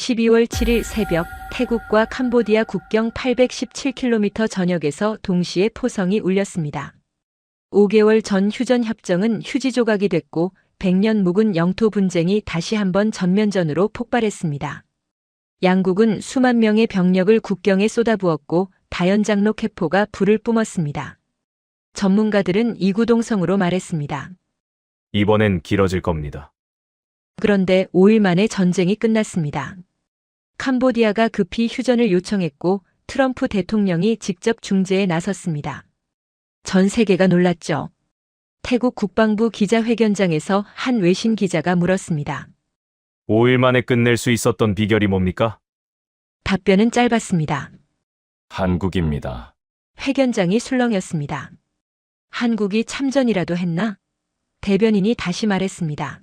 12월 7일 새벽 태국과 캄보디아 국경 817km 전역에서 동시에 포성이 울렸습니다. 5개월 전 휴전 협정은 휴지 조각이 됐고 100년 묵은 영토 분쟁이 다시 한번 전면전으로 폭발했습니다. 양국은 수만 명의 병력을 국경에 쏟아부었고 다연장로 캐포가 불을 뿜었습니다. 전문가들은 이구동성으로 말했습니다. 이번엔 길어질 겁니다. 그런데 5일 만에 전쟁이 끝났습니다. 캄보디아가 급히 휴전을 요청했고 트럼프 대통령이 직접 중재에 나섰습니다. 전 세계가 놀랐죠. 태국 국방부 기자회견장에서 한 외신 기자가 물었습니다. 5일 만에 끝낼 수 있었던 비결이 뭡니까? 답변은 짧았습니다. 한국입니다. 회견장이 술렁였습니다. 한국이 참전이라도 했나? 대변인이 다시 말했습니다.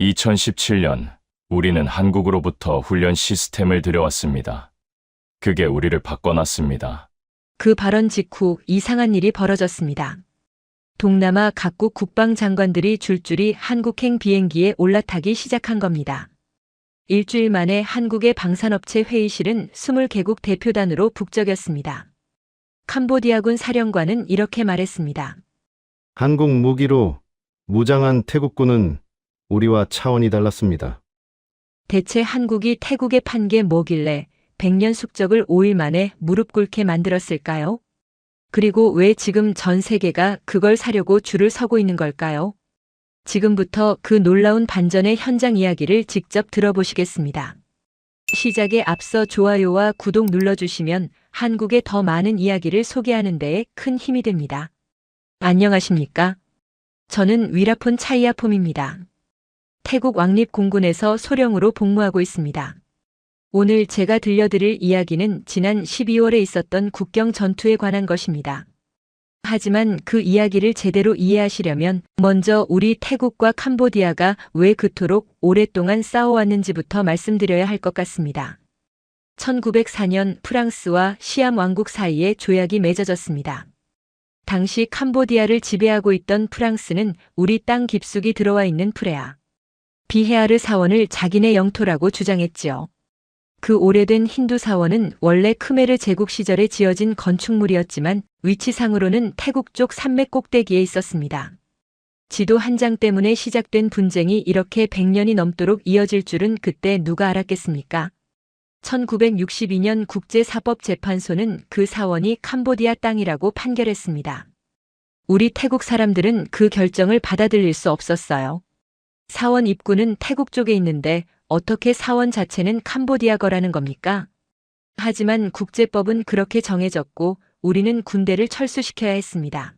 2017년 우리는 한국으로부터 훈련 시스템을 들여왔습니다. 그게 우리를 바꿔놨습니다. 그 발언 직후 이상한 일이 벌어졌습니다. 동남아 각국 국방장관들이 줄줄이 한국행 비행기에 올라타기 시작한 겁니다. 일주일 만에 한국의 방산업체 회의실은 20개국 대표단으로 북적였습니다. 캄보디아군 사령관은 이렇게 말했습니다. 한국 무기로 무장한 태국군은 우리와 차원이 달랐습니다. 대체 한국이 태국에 판 게 뭐길래 100년 숙적을 5일 만에 무릎 꿇게 만들었을까요? 그리고 왜 지금 전 세계가 그걸 사려고 줄을 서고 있는 걸까요? 지금부터 그 놀라운 반전의 현장 이야기를 직접 들어보시겠습니다. 시작에 앞서 좋아요와 구독 눌러주시면 한국의 더 많은 이야기를 소개하는 데에 큰 힘이 됩니다. 안녕하십니까? 저는 위라폰 차이아폼입니다. 태국 왕립공군에서 소령으로 복무하고 있습니다. 오늘 제가 들려드릴 이야기는 지난 12월에 있었던 국경 전투에 관한 것입니다. 하지만 그 이야기를 제대로 이해하시려면 먼저 우리 태국과 캄보디아가 왜 그토록 오랫동안 싸워왔는지부터 말씀드려야 할 것 같습니다. 1904년 프랑스와 시암 왕국 사이에 조약이 맺어졌습니다. 당시 캄보디아를 지배하고 있던 프랑스는 우리 땅 깊숙이 들어와 있는 프레아, 비헤아르 사원을 자기네 영토라고 주장했지요. 그 오래된 힌두 사원은 원래 크메르 제국 시절에 지어진 건축물이었지만 위치상으로는 태국 쪽 산맥 꼭대기에 있었습니다. 지도 한 장 때문에 시작된 분쟁이 이렇게 100년이 넘도록 이어질 줄은 그때 누가 알았겠습니까? 1962년 국제사법재판소는 그 사원이 캄보디아 땅이라고 판결했습니다. 우리 태국 사람들은 그 결정을 받아들일 수 없었어요. 사원 입구는 태국 쪽에 있는데 어떻게 사원 자체는 캄보디아 거라는 겁니까? 하지만 국제법은 그렇게 정해졌고 우리는 군대를 철수시켜야 했습니다.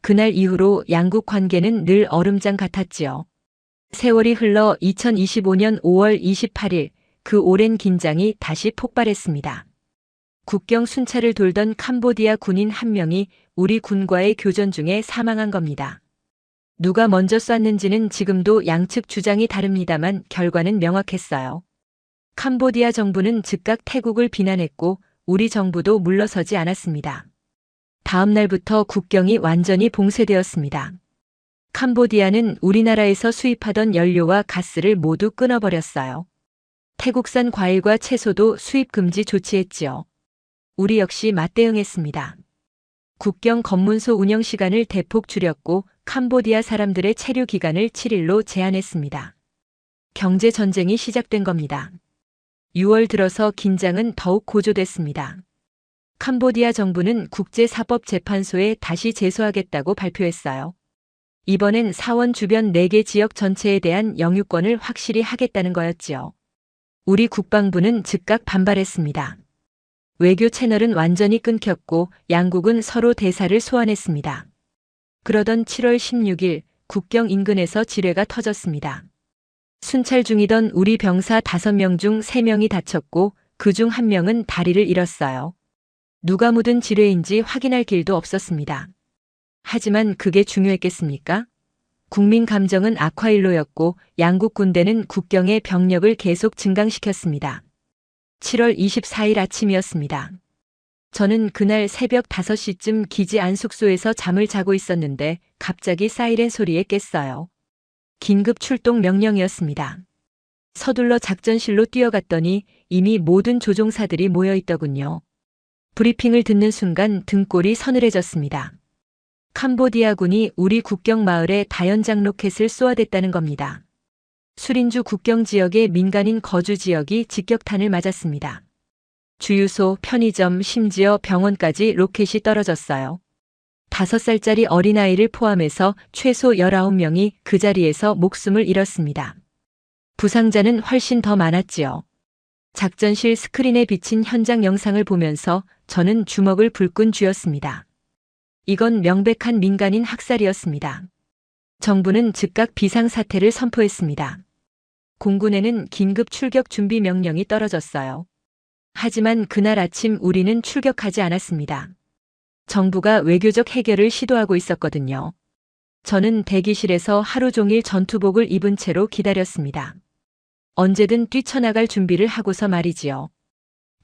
그날 이후로 양국 관계는 늘 얼음장 같았지요. 세월이 흘러 2025년 5월 28일 그 오랜 긴장이 다시 폭발했습니다. 국경 순찰을 돌던 캄보디아 군인 한 명이 우리 군과의 교전 중에 사망한 겁니다. 누가 먼저 쐈는지는 지금도 양측 주장이 다릅니다만 결과는 명확했어요. 캄보디아 정부는 즉각 태국을 비난했고 우리 정부도 물러서지 않았습니다. 다음 날부터 국경이 완전히 봉쇄되었습니다. 캄보디아는 우리나라에서 수입하던 연료와 가스를 모두 끊어버렸어요. 태국산 과일과 채소도 수입 금지 조치했지요. 우리 역시 맞대응했습니다. 국경 검문소 운영 시간을 대폭 줄였고 캄보디아 사람들의 체류 기간을 7일로 제한했습니다. 경제 전쟁이 시작된 겁니다. 6월 들어서 긴장은 더욱 고조됐습니다. 캄보디아 정부는 국제사법재판소에 다시 제소하겠다고 발표했어요. 이번엔 사원 주변 4개 지역 전체에 대한 영유권을 확실히 하겠다는 거였지요. 우리 국방부는 즉각 반발했습니다. 외교 채널은 완전히 끊겼고 양국은 서로 대사를 소환했습니다. 그러던 7월 16일 국경 인근에서 지뢰가 터졌습니다. 순찰 중이던 우리 병사 5명 중 3명이 다쳤고 그중 1명은 다리를 잃었어요. 누가 묻은 지뢰인지 확인할 길도 없었습니다. 하지만 그게 중요했겠습니까? 국민 감정은 악화일로였고 양국 군대는 국경의 병력을 계속 증강시켰습니다. 7월 24일 아침이었습니다. 저는 그날 새벽 5시쯤 기지 안숙소에서 잠을 자고 있었는데 갑자기 사이렌 소리에 깼어요. 긴급 출동 명령이었습니다. 서둘러 작전실로 뛰어갔더니 이미 모든 조종사들이 모여 있더군요. 브리핑을 듣는 순간 등골이 서늘해졌습니다. 캄보디아군이 우리 국경 마을에 다연장 로켓을 쏘아댔다는 겁니다. 수린주 국경 지역의 민간인 거주 지역이 직격탄을 맞았습니다. 주유소, 편의점, 심지어 병원까지 로켓이 떨어졌어요. 5살짜리 어린아이를 포함해서 최소 19명이 그 자리에서 목숨을 잃었습니다. 부상자는 훨씬 더 많았지요. 작전실 스크린에 비친 현장 영상을 보면서 저는 주먹을 불끈 쥐었습니다. 이건 명백한 민간인 학살이었습니다. 정부는 즉각 비상사태를 선포했습니다. 공군에는 긴급 출격 준비 명령이 떨어졌어요. 하지만 그날 아침 우리는 출격하지 않았습니다. 정부가 외교적 해결을 시도하고 있었거든요. 저는 대기실에서 하루 종일 전투복을 입은 채로 기다렸습니다. 언제든 뛰쳐나갈 준비를 하고서 말이지요.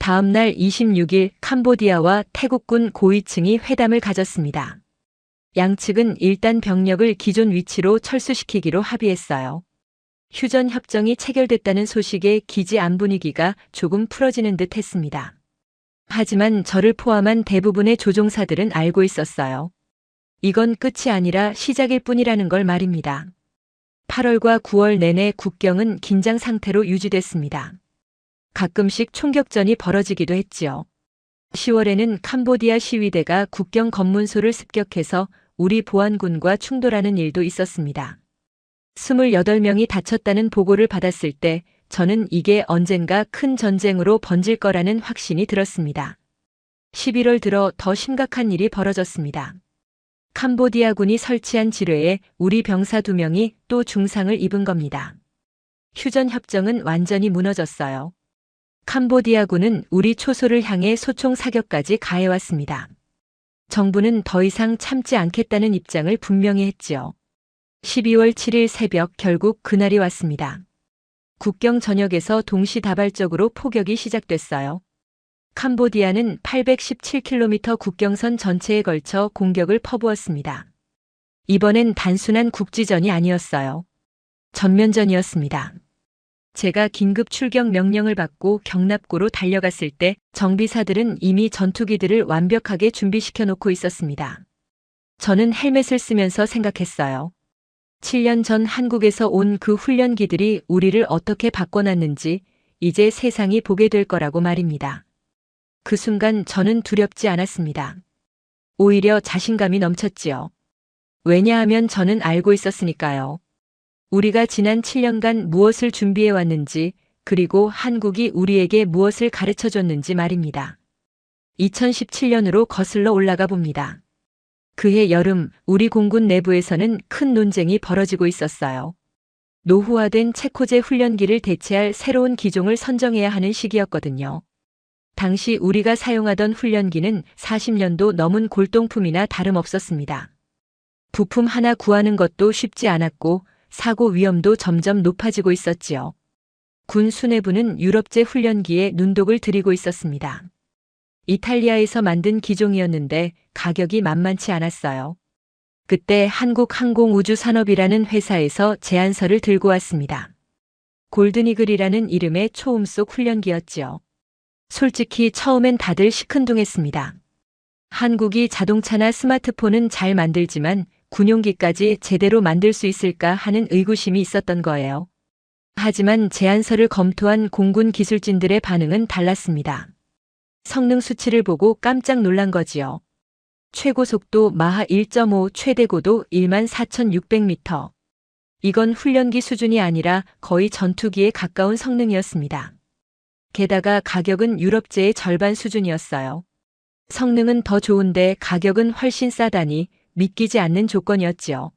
다음 날 26일 캄보디아와 태국군 고위층이 회담을 가졌습니다. 양측은 일단 병력을 기존 위치로 철수시키기로 합의했어요. 휴전 협정이 체결됐다는 소식에 기지 안 분위기가 조금 풀어지는 듯 했습니다. 하지만 저를 포함한 대부분의 조종사들은 알고 있었어요. 이건 끝이 아니라 시작일 뿐이라는 걸 말입니다. 8월과 9월 내내 국경은 긴장 상태로 유지됐습니다. 가끔씩 총격전이 벌어지기도 했지요. 10월에는 캄보디아 시위대가 국경 검문소를 습격해서 우리 보안군과 충돌하는 일도 있었습니다. 28명이 다쳤다는 보고를 받았을 때 저는 이게 언젠가 큰 전쟁으로 번질 거라는 확신이 들었습니다. 11월 들어 더 심각한 일이 벌어졌습니다. 캄보디아군이 설치한 지뢰에 우리 병사 2명이 또 중상을 입은 겁니다. 휴전 협정은 완전히 무너졌어요. 캄보디아군은 우리 초소를 향해 소총 사격까지 가해왔습니다. 정부는 더 이상 참지 않겠다는 입장을 분명히 했지요. 12월 7일 새벽 결국 그날이 왔습니다. 국경 전역에서 동시다발적으로 포격이 시작됐어요. 캄보디아는 817km 국경선 전체에 걸쳐 공격을 퍼부었습니다. 이번엔 단순한 국지전이 아니었어요. 전면전이었습니다. 제가 긴급 출격 명령을 받고 경납고로 달려갔을 때 정비사들은 이미 전투기들을 완벽하게 준비시켜 놓고 있었습니다. 저는 헬멧을 쓰면서 생각했어요. 7년 전 한국에서 온 그 훈련기들이 우리를 어떻게 바꿔놨는지 이제 세상이 보게 될 거라고 말입니다. 그 순간 저는 두렵지 않았습니다. 오히려 자신감이 넘쳤지요. 왜냐하면 저는 알고 있었으니까요. 우리가 지난 7년간 무엇을 준비해 왔는지, 그리고 한국이 우리에게 무엇을 가르쳐 줬는지 말입니다. 2017년으로 거슬러 올라가 봅니다. 그해 여름 우리 공군 내부에서는 큰 논쟁이 벌어지고 있었어요. 노후화된 체코제 훈련기를 대체할 새로운 기종을 선정해야 하는 시기였거든요. 당시 우리가 사용하던 훈련기는 40년도 넘은 골동품이나 다름없었습니다. 부품 하나 구하는 것도 쉽지 않았고 사고 위험도 점점 높아지고 있었지요. 군 수뇌부는 유럽제 훈련기에 눈독을 들이고 있었습니다. 이탈리아에서 만든 기종이었는데 가격이 만만치 않았어요. 그때 한국항공우주산업이라는 회사에서 제안서를 들고 왔습니다. 골든이글이라는 이름의 초음 속 훈련기였지요. 솔직히 처음엔 다들 시큰둥했습니다. 한국이 자동차나 스마트폰은 잘 만들지만 군용기까지 제대로 만들 수 있을까 하는 의구심이 있었던 거예요. 하지만 제안서를 검토한 공군 기술진들의 반응은 달랐습니다. 성능 수치를 보고 깜짝 놀란 거지요. 최고 속도 마하 1.5, 최대 고도 14,600m. 이건 훈련기 수준이 아니라 거의 전투기에 가까운 성능이었습니다. 게다가 가격은 유럽제의 절반 수준이었어요. 성능은 더 좋은데 가격은 훨씬 싸다니 믿기지 않는 조건이었지요.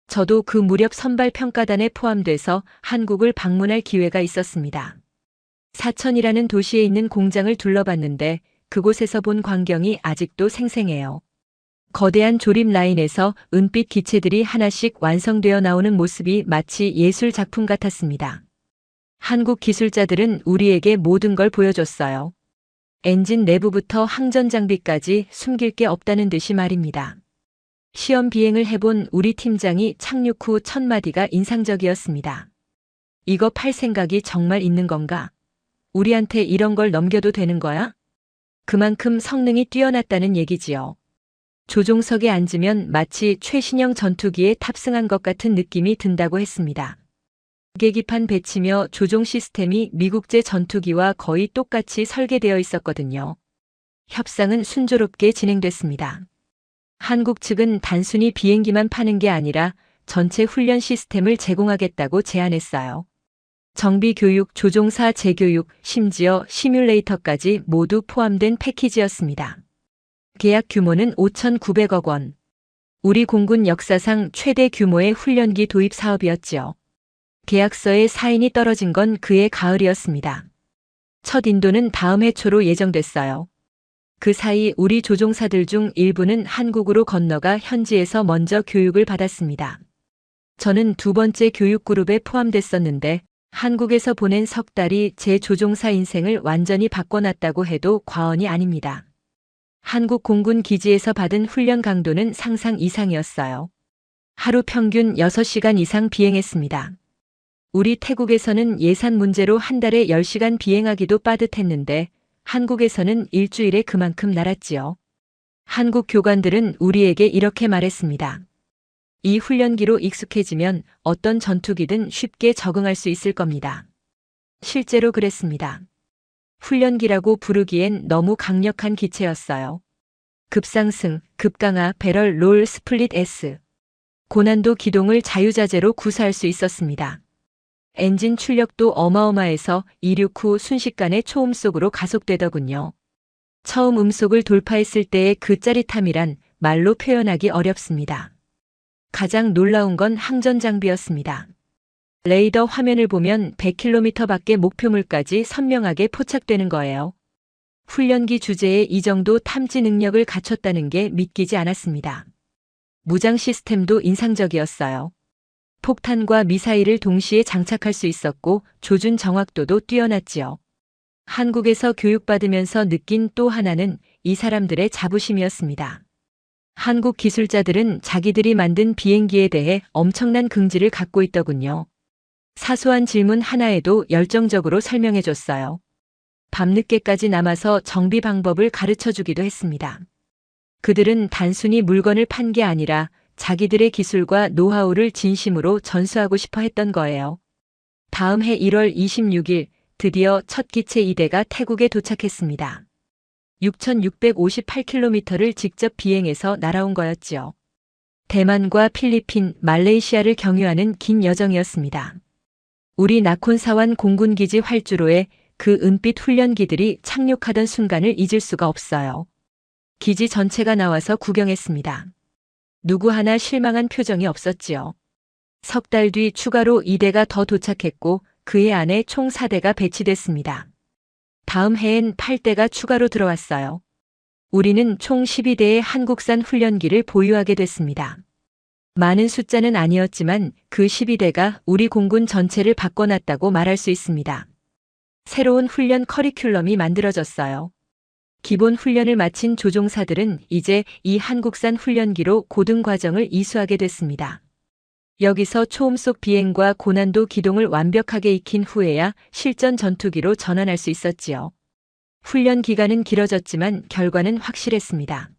저도 그 무렵 선발평가단에 포함돼서 한국을 방문할 기회가 있었습니다. 사천이라는 도시에 있는 공장을 둘러봤는데 그곳에서 본 광경이 아직도 생생해요. 거대한 조립 라인에서 은빛 기체들이 하나씩 완성되어 나오는 모습이 마치 예술 작품 같았습니다. 한국 기술자들은 우리에게 모든 걸 보여줬어요. 엔진 내부부터 항전 장비까지 숨길 게 없다는 듯이 말입니다. 시험 비행을 해본 우리 팀장이 착륙 후 첫 마디가 인상적이었습니다. 이거 팔 생각이 정말 있는 건가? 우리한테 이런 걸 넘겨도 되는 거야? 그만큼 성능이 뛰어났다는 얘기지요. 조종석에 앉으면 마치 최신형 전투기에 탑승한 것 같은 느낌이 든다고 했습니다. 계기판 배치며 조종 시스템이 미국제 전투기와 거의 똑같이 설계되어 있었거든요. 협상은 순조롭게 진행됐습니다. 한국 측은 단순히 비행기만 파는 게 아니라 전체 훈련 시스템을 제공하겠다고 제안했어요. 정비 교육, 조종사 재교육, 심지어 시뮬레이터까지 모두 포함된 패키지였습니다. 계약 규모는 5,900억 원. 우리 공군 역사상 최대 규모의 훈련기 도입 사업이었지요. 계약서에 사인이 떨어진 건 그해 가을이었습니다. 첫 인도는 다음 해 초로 예정됐어요. 그 사이 우리 조종사들 중 일부는 한국으로 건너가 현지에서 먼저 교육을 받았습니다. 저는 두 번째 교육 그룹에 포함됐었는데 한국에서 보낸 석 달이 제 조종사 인생을 완전히 바꿔놨다고 해도 과언이 아닙니다. 한국 공군 기지에서 받은 훈련 강도는 상상 이상이었어요. 하루 평균 6시간 이상 비행했습니다. 우리 태국에서는 예산 문제로 한 달에 10시간 비행하기도 빠듯했는데 한국에서는 일주일에 그만큼 날았지요. 한국 교관들은 우리에게 이렇게 말했습니다. 이 훈련기로 익숙해지면 어떤 전투기든 쉽게 적응할 수 있을 겁니다. 실제로 그랬습니다. 훈련기라고 부르기엔 너무 강력한 기체였어요. 급상승, 급강하, 배럴, 롤, 스플릿 S. 고난도 기동을 자유자재로 구사할 수 있었습니다. 엔진 출력도 어마어마해서 이륙 후 순식간에 초음속으로 가속되더군요. 처음 음속을 돌파했을 때의 그 짜릿함이란 말로 표현하기 어렵습니다. 가장 놀라운 건 항전 장비였습니다. 레이더 화면을 보면 100km 밖의 목표물까지 선명하게 포착되는 거예요. 훈련기 주제에 이 정도 탐지 능력을 갖췄다는 게 믿기지 않았습니다. 무장 시스템도 인상적이었어요. 폭탄과 미사일을 동시에 장착할 수 있었고 조준 정확도도 뛰어났지요. 한국에서 교육받으면서 느낀 또 하나는 이 사람들의 자부심이었습니다. 한국 기술자들은 자기들이 만든 비행기에 대해 엄청난 긍지를 갖고 있더군요. 사소한 질문 하나에도 열정적으로 설명해줬어요. 밤늦게까지 남아서 정비 방법을 가르쳐주기도 했습니다. 그들은 단순히 물건을 판 게 아니라 자기들의 기술과 노하우를 진심으로 전수하고 싶어 했던 거예요. 다음 해 1월 26일 드디어 첫 기체 2대가 태국에 도착했습니다. 6,658km를 직접 비행해서 날아온 거였지요. 대만과 필리핀, 말레이시아를 경유하는 긴 여정이었습니다. 우리 나콘사완 공군기지 활주로에 그 은빛 훈련기들이 착륙하던 순간을 잊을 수가 없어요. 기지 전체가 나와서 구경했습니다. 누구 하나 실망한 표정이 없었지요. 석 달 뒤 추가로 2대가 더 도착했고 그해 안에 총 4대가 배치됐습니다. 다음 해엔 8대가 추가로 들어왔어요. 우리는 총 12대의 한국산 훈련기를 보유하게 됐습니다. 많은 숫자는 아니었지만 그 12대가 우리 공군 전체를 바꿔놨다고 말할 수 있습니다. 새로운 훈련 커리큘럼이 만들어졌어요. 기본 훈련을 마친 조종사들은 이제 이 한국산 훈련기로 고등 과정을 이수하게 됐습니다. 여기서 초음속 비행과 고난도 기동을 완벽하게 익힌 후에야 실전 전투기로 전환할 수 있었지요. 훈련 기간은 길어졌지만 결과는 확실했습니다.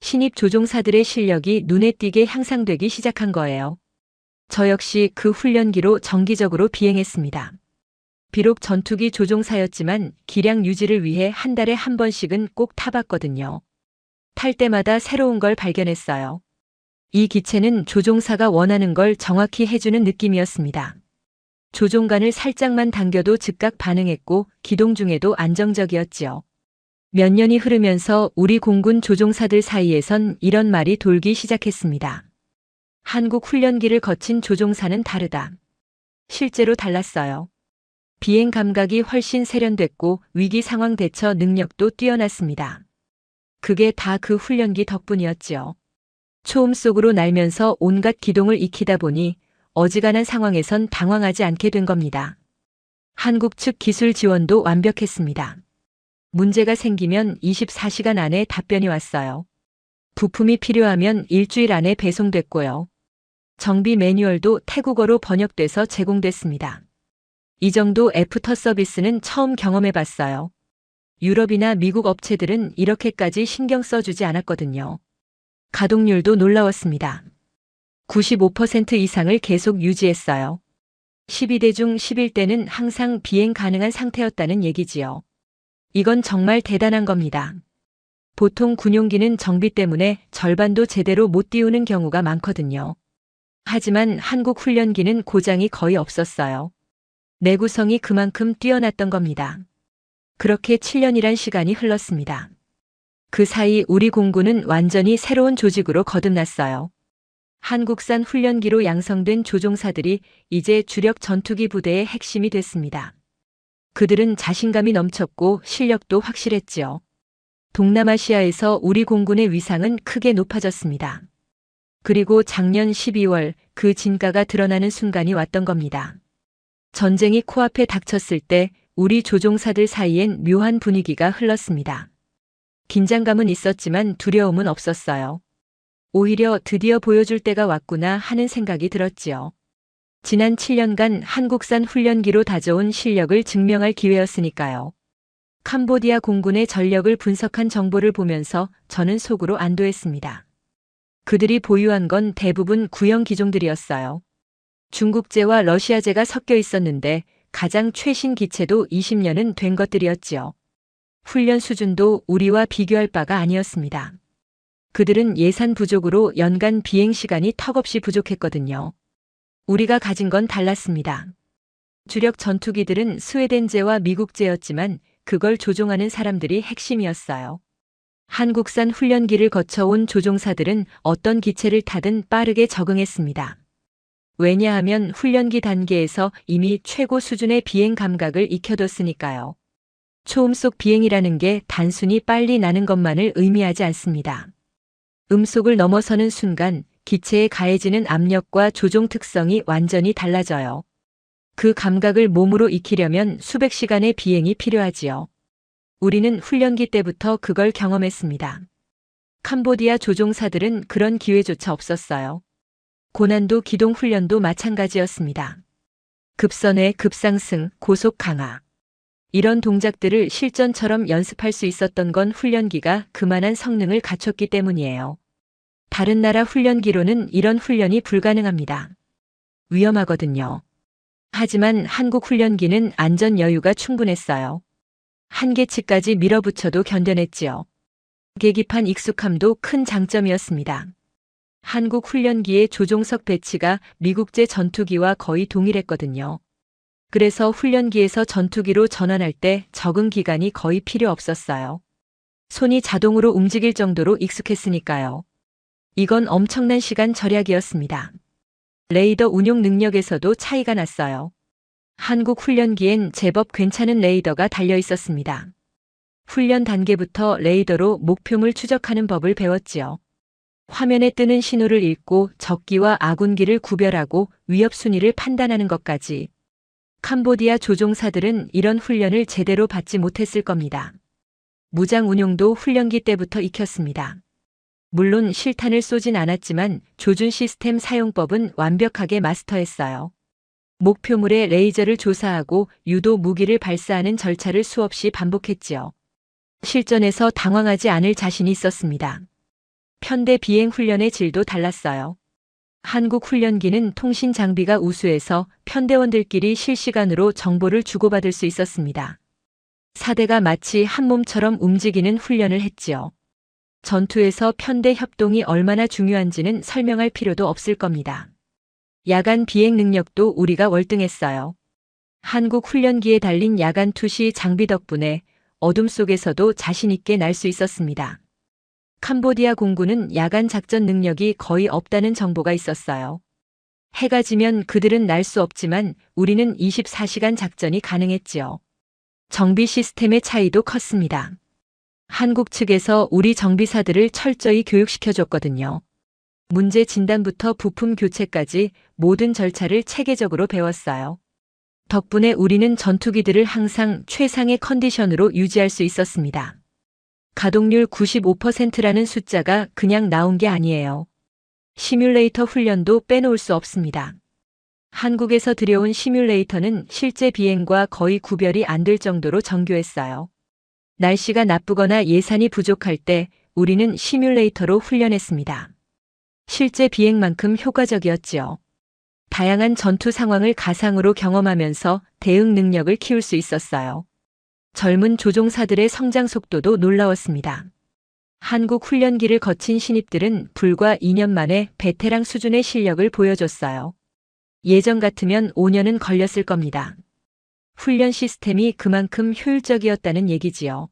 신입 조종사들의 실력이 눈에 띄게 향상되기 시작한 거예요. 저 역시 그 훈련기로 정기적으로 비행했습니다. 비록 전투기 조종사였지만 기량 유지를 위해 한 달에 한 번씩은 꼭 타봤거든요. 탈 때마다 새로운 걸 발견했어요. 이 기체는 조종사가 원하는 걸 정확히 해주는 느낌이었습니다. 조종간을 살짝만 당겨도 즉각 반응했고 기동 중에도 안정적이었지요. 몇 년이 흐르면서 우리 공군 조종사들 사이에선 이런 말이 돌기 시작했습니다. 한국 훈련기를 거친 조종사는 다르다. 실제로 달랐어요. 비행 감각이 훨씬 세련됐고 위기 상황 대처 능력도 뛰어났습니다. 그게 다 그 훈련기 덕분이었지요. 초음 속으로 날면서 온갖 기동을 익히다 보니 어지간한 상황에선 당황하지 않게 된 겁니다. 한국 측 기술 지원도 완벽했습니다. 문제가 생기면 24시간 안에 답변이 왔어요. 부품이 필요하면 일주일 안에 배송됐고요. 정비 매뉴얼도 태국어로 번역돼서 제공됐습니다. 이 정도 애프터 서비스는 처음 경험해 봤어요. 유럽이나 미국 업체들은 이렇게까지 신경 써주지 않았거든요. 가동률도 놀라웠습니다. 95% 이상을 계속 유지했어요. 12대 중 11대는 항상 비행 가능한 상태였다는 얘기지요. 이건 정말 대단한 겁니다. 보통 군용기는 정비 때문에 절반도 제대로 못 띄우는 경우가 많거든요. 하지만 한국 훈련기는 고장이 거의 없었어요. 내구성이 그만큼 뛰어났던 겁니다. 그렇게 7년이란 시간이 흘렀습니다. 그 사이 우리 공군은 완전히 새로운 조직으로 거듭났어요. 한국산 훈련기로 양성된 조종사들이 이제 주력 전투기 부대의 핵심이 됐습니다. 그들은 자신감이 넘쳤고 실력도 확실했지요. 동남아시아에서 우리 공군의 위상은 크게 높아졌습니다. 그리고 작년 12월 그 진가가 드러나는 순간이 왔던 겁니다. 전쟁이 코앞에 닥쳤을 때 우리 조종사들 사이엔 묘한 분위기가 흘렀습니다. 긴장감은 있었지만 두려움은 없었어요. 오히려 드디어 보여줄 때가 왔구나 하는 생각이 들었지요. 지난 7년간 한국산 훈련기로 다져온 실력을 증명할 기회였으니까요. 캄보디아 공군의 전력을 분석한 정보를 보면서 저는 속으로 안도했습니다. 그들이 보유한 건 대부분 구형 기종들이었어요. 중국제와 러시아제가 섞여 있었는데 가장 최신 기체도 20년은 된 것들이었지요. 훈련 수준도 우리와 비교할 바가 아니었습니다. 그들은 예산 부족으로 연간 비행 시간이 턱없이 부족했거든요. 우리가 가진 건 달랐습니다. 주력 전투기들은 스웨덴제와 미국제였지만 그걸 조종하는 사람들이 핵심이었어요. 한국산 훈련기를 거쳐온 조종사들은 어떤 기체를 타든 빠르게 적응했습니다. 왜냐하면 훈련기 단계에서 이미 최고 수준의 비행 감각을 익혀뒀으니까요. 초음속 비행이라는 게 단순히 빨리 나는 것만을 의미하지 않습니다. 음속을 넘어서는 순간 기체에 가해지는 압력과 조종 특성이 완전히 달라져요. 그 감각을 몸으로 익히려면 수백 시간의 비행이 필요하지요. 우리는 훈련기 때부터 그걸 경험했습니다. 캄보디아 조종사들은 그런 기회조차 없었어요. 고난도 기동 훈련도 마찬가지였습니다. 급선회, 급상승, 고속 강화. 이런 동작들을 실전처럼 연습할 수 있었던 건 훈련기가 그만한 성능을 갖췄기 때문이에요. 다른 나라 훈련기로는 이런 훈련이 불가능합니다. 위험하거든요. 하지만 한국 훈련기는 안전 여유가 충분했어요. 한계치까지 밀어붙여도 견뎌냈지요. 계기판 익숙함도 큰 장점이었습니다. 한국 훈련기의 조종석 배치가 미국제 전투기와 거의 동일했거든요. 그래서 훈련기에서 전투기로 전환할 때 적응 기간이 거의 필요 없었어요. 손이 자동으로 움직일 정도로 익숙했으니까요. 이건 엄청난 시간 절약이었습니다. 레이더 운용 능력에서도 차이가 났어요. 한국 훈련기엔 제법 괜찮은 레이더가 달려 있었습니다. 훈련 단계부터 레이더로 목표물 추적하는 법을 배웠지요. 화면에 뜨는 신호를 읽고 적기와 아군기를 구별하고 위협 순위를 판단하는 것까지. 캄보디아 조종사들은 이런 훈련을 제대로 받지 못했을 겁니다. 무장 운용도 훈련기 때부터 익혔습니다. 물론 실탄을 쏘진 않았지만 조준 시스템 사용법은 완벽하게 마스터했어요. 목표물에 레이저를 조사하고 유도 무기를 발사하는 절차를 수없이 반복했지요. 실전에서 당황하지 않을 자신이 있었습니다. 편대 비행 훈련의 질도 달랐어요. 한국 훈련기는 통신 장비가 우수해서 편대원들끼리 실시간으로 정보를 주고받을 수 있었습니다. 사대가 마치 한 몸처럼 움직이는 훈련을 했지요. 전투에서 편대 협동이 얼마나 중요한지는 설명할 필요도 없을 겁니다. 야간 비행 능력도 우리가 월등했어요. 한국 훈련기에 달린 야간 투시 장비 덕분에 어둠 속에서도 자신 있게 날 수 있었습니다. 캄보디아 공군은 야간 작전 능력이 거의 없다는 정보가 있었어요. 해가 지면 그들은 날 수 없지만 우리는 24시간 작전이 가능했지요. 정비 시스템의 차이도 컸습니다. 한국 측에서 우리 정비사들을 철저히 교육시켜줬거든요. 문제 진단부터 부품 교체까지 모든 절차를 체계적으로 배웠어요. 덕분에 우리는 전투기들을 항상 최상의 컨디션으로 유지할 수 있었습니다. 가동률 95%라는 숫자가 그냥 나온 게 아니에요. 시뮬레이터 훈련도 빼놓을 수 없습니다. 한국에서 들여온 시뮬레이터는 실제 비행과 거의 구별이 안 될 정도로 정교했어요. 날씨가 나쁘거나 예산이 부족할 때 우리는 시뮬레이터로 훈련했습니다. 실제 비행만큼 효과적이었지요. 다양한 전투 상황을 가상으로 경험하면서 대응 능력을 키울 수 있었어요. 젊은 조종사들의 성장 속도도 놀라웠습니다. 한국 훈련기를 거친 신입들은 불과 2년 만에 베테랑 수준의 실력을 보여줬어요. 예전 같으면 5년은 걸렸을 겁니다. 훈련 시스템이 그만큼 효율적이었다는 얘기지요.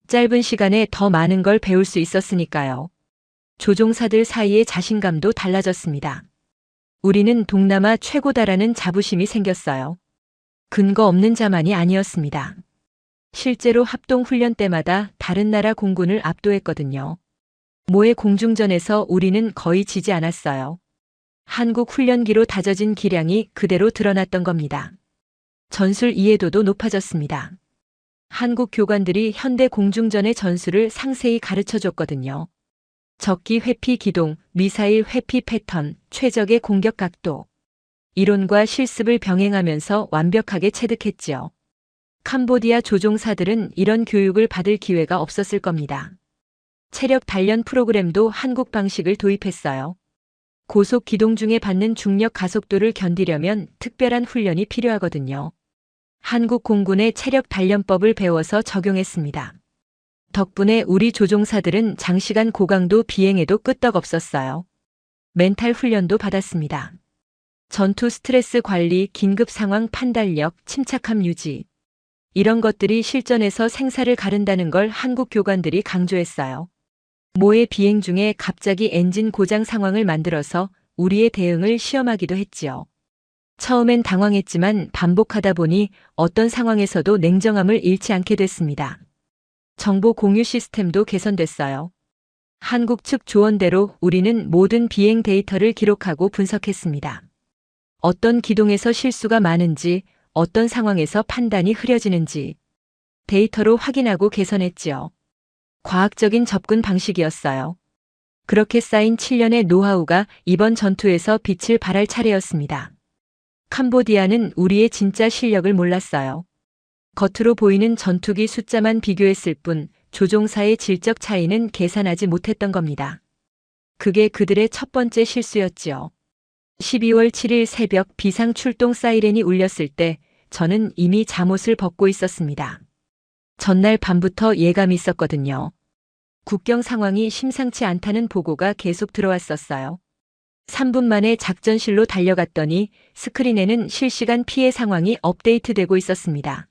짧은 시간에 더 많은 걸 배울 수 있었으니까요. 조종사들 사이의 자신감도 달라졌습니다. 우리는 동남아 최고다라는 자부심이 생겼어요. 근거 없는 자만이 아니었습니다. 실제로 합동훈련 때마다 다른 나라 공군을 압도했거든요. 모해 공중전에서 우리는 거의 지지 않았어요. 한국 훈련기로 다져진 기량이 그대로 드러났던 겁니다. 전술 이해도도 높아졌습니다. 한국 교관들이 현대 공중전의 전술을 상세히 가르쳐줬거든요. 적기 회피 기동, 미사일 회피 패턴, 최적의 공격 각도. 이론과 실습을 병행하면서 완벽하게 체득했지요. 캄보디아 조종사들은 이런 교육을 받을 기회가 없었을 겁니다. 체력 단련 프로그램도 한국 방식을 도입했어요. 고속 기동 중에 받는 중력 가속도를 견디려면 특별한 훈련이 필요하거든요. 한국 공군의 체력 단련법을 배워서 적용했습니다. 덕분에 우리 조종사들은 장시간 고강도 비행에도 끄떡없었어요. 멘탈 훈련도 받았습니다. 전투 스트레스 관리, 긴급 상황 판단력, 침착함 유지. 이런 것들이 실전에서 생사를 가른다는 걸 한국 교관들이 강조했어요. 모해 비행 중에 갑자기 엔진 고장 상황을 만들어서 우리의 대응을 시험하기도 했지요. 처음엔 당황했지만 반복하다 보니 어떤 상황에서도 냉정함을 잃지 않게 됐습니다. 정보 공유 시스템도 개선됐어요. 한국 측 조언대로 우리는 모든 비행 데이터를 기록하고 분석했습니다. 어떤 기동에서 실수가 많은지, 어떤 상황에서 판단이 흐려지는지 데이터로 확인하고 개선했지요. 과학적인 접근 방식이었어요. 그렇게 쌓인 7년의 노하우가 이번 전투에서 빛을 발할 차례였습니다. 캄보디아는 우리의 진짜 실력을 몰랐어요. 겉으로 보이는 전투기 숫자만 비교했을 뿐 조종사의 질적 차이는 계산하지 못했던 겁니다. 그게 그들의 첫 번째 실수였지요. 12월 7일 새벽 비상 출동 사이렌이 울렸을 때 저는 이미 잠옷을 벗고 있었습니다. 전날 밤부터 예감이 있었거든요. 국경 상황이 심상치 않다는 보고가 계속 들어왔었어요. 3분 만에 작전실로 달려갔더니 스크린에는 실시간 피해 상황이 업데이트되고 있었습니다.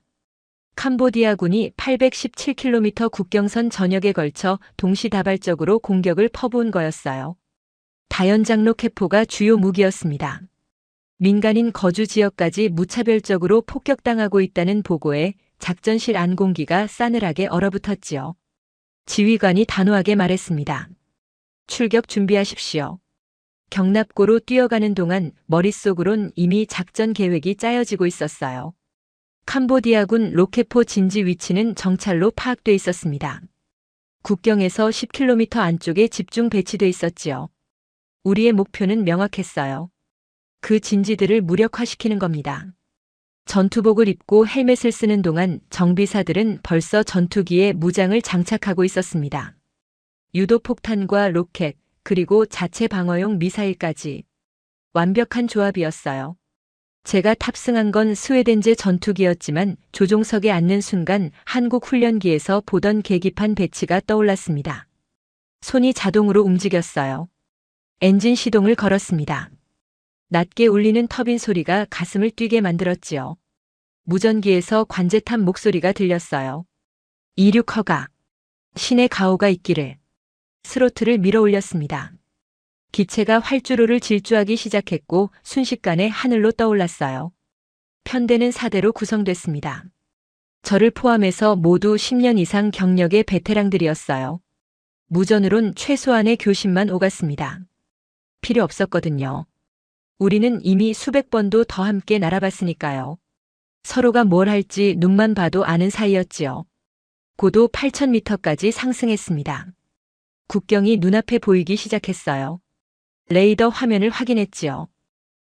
캄보디아군이 817km 국경선 전역에 걸쳐 동시다발적으로 공격을 퍼부은 거였어요. 다연장 로켓포가 주요 무기였습니다. 민간인 거주 지역까지 무차별적으로 폭격당하고 있다는 보고에 작전실 안 공기가 싸늘하게 얼어붙었지요. 지휘관이 단호하게 말했습니다. 출격 준비하십시오. 경납고로 뛰어가는 동안 머릿속으론 이미 작전 계획이 짜여지고 있었어요. 캄보디아군 로켓포 진지 위치는 정찰로 파악돼 있었습니다. 국경에서 10km 안쪽에 집중 배치돼 있었지요. 우리의 목표는 명확했어요. 그 진지들을 무력화시키는 겁니다. 전투복을 입고 헬멧을 쓰는 동안 정비사들은 벌써 전투기에 무장을 장착하고 있었습니다. 유도폭탄과 로켓, 그리고 자체 방어용 미사일까지. 완벽한 조합이었어요. 제가 탑승한 건 스웨덴제 전투기였지만 조종석에 앉는 순간 한국 훈련기에서 보던 계기판 배치가 떠올랐습니다. 손이 자동으로 움직였어요. 엔진 시동을 걸었습니다. 낮게 울리는 터빈 소리가 가슴을 뛰게 만들었지요. 무전기에서 관제탑 목소리가 들렸어요. 이륙 허가. 신의 가호가 있기를. 스로틀을 밀어 올렸습니다. 기체가 활주로를 질주하기 시작했고 순식간에 하늘로 떠올랐어요. 편대는 4대로 구성됐습니다. 저를 포함해서 모두 10년 이상 경력의 베테랑들이었어요. 무전으론 최소한의 교신만 오갔습니다. 필요 없었거든요. 우리는 이미 수백 번도 더 함께 날아봤으니까요. 서로가 뭘 할지 눈만 봐도 아는 사이였지요. 고도 8,000m까지 상승했습니다. 국경이 눈앞에 보이기 시작했어요. 레이더 화면을 확인했지요.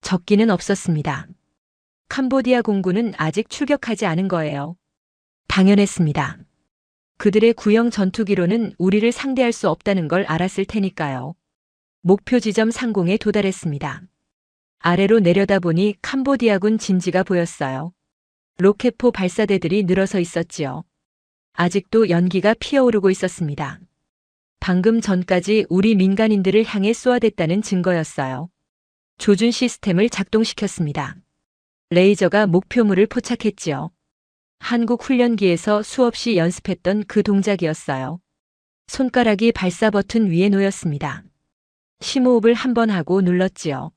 적기는 없었습니다. 캄보디아 공군은 아직 출격하지 않은 거예요. 당연했습니다. 그들의 구형 전투기로는 우리를 상대할 수 없다는 걸 알았을 테니까요. 목표 지점 상공에 도달했습니다. 아래로 내려다보니 캄보디아군 진지가 보였어요. 로켓포 발사대들이 늘어서 있었지요. 아직도 연기가 피어오르고 있었습니다. 방금 전까지 우리 민간인들을 향해 쏘아댔다는 증거였어요. 조준 시스템을 작동시켰습니다. 레이저가 목표물을 포착했지요. 한국 훈련기에서 수없이 연습했던 그 동작이었어요. 손가락이 발사 버튼 위에 놓였습니다. 심호흡을 한 번 하고 눌렀지요.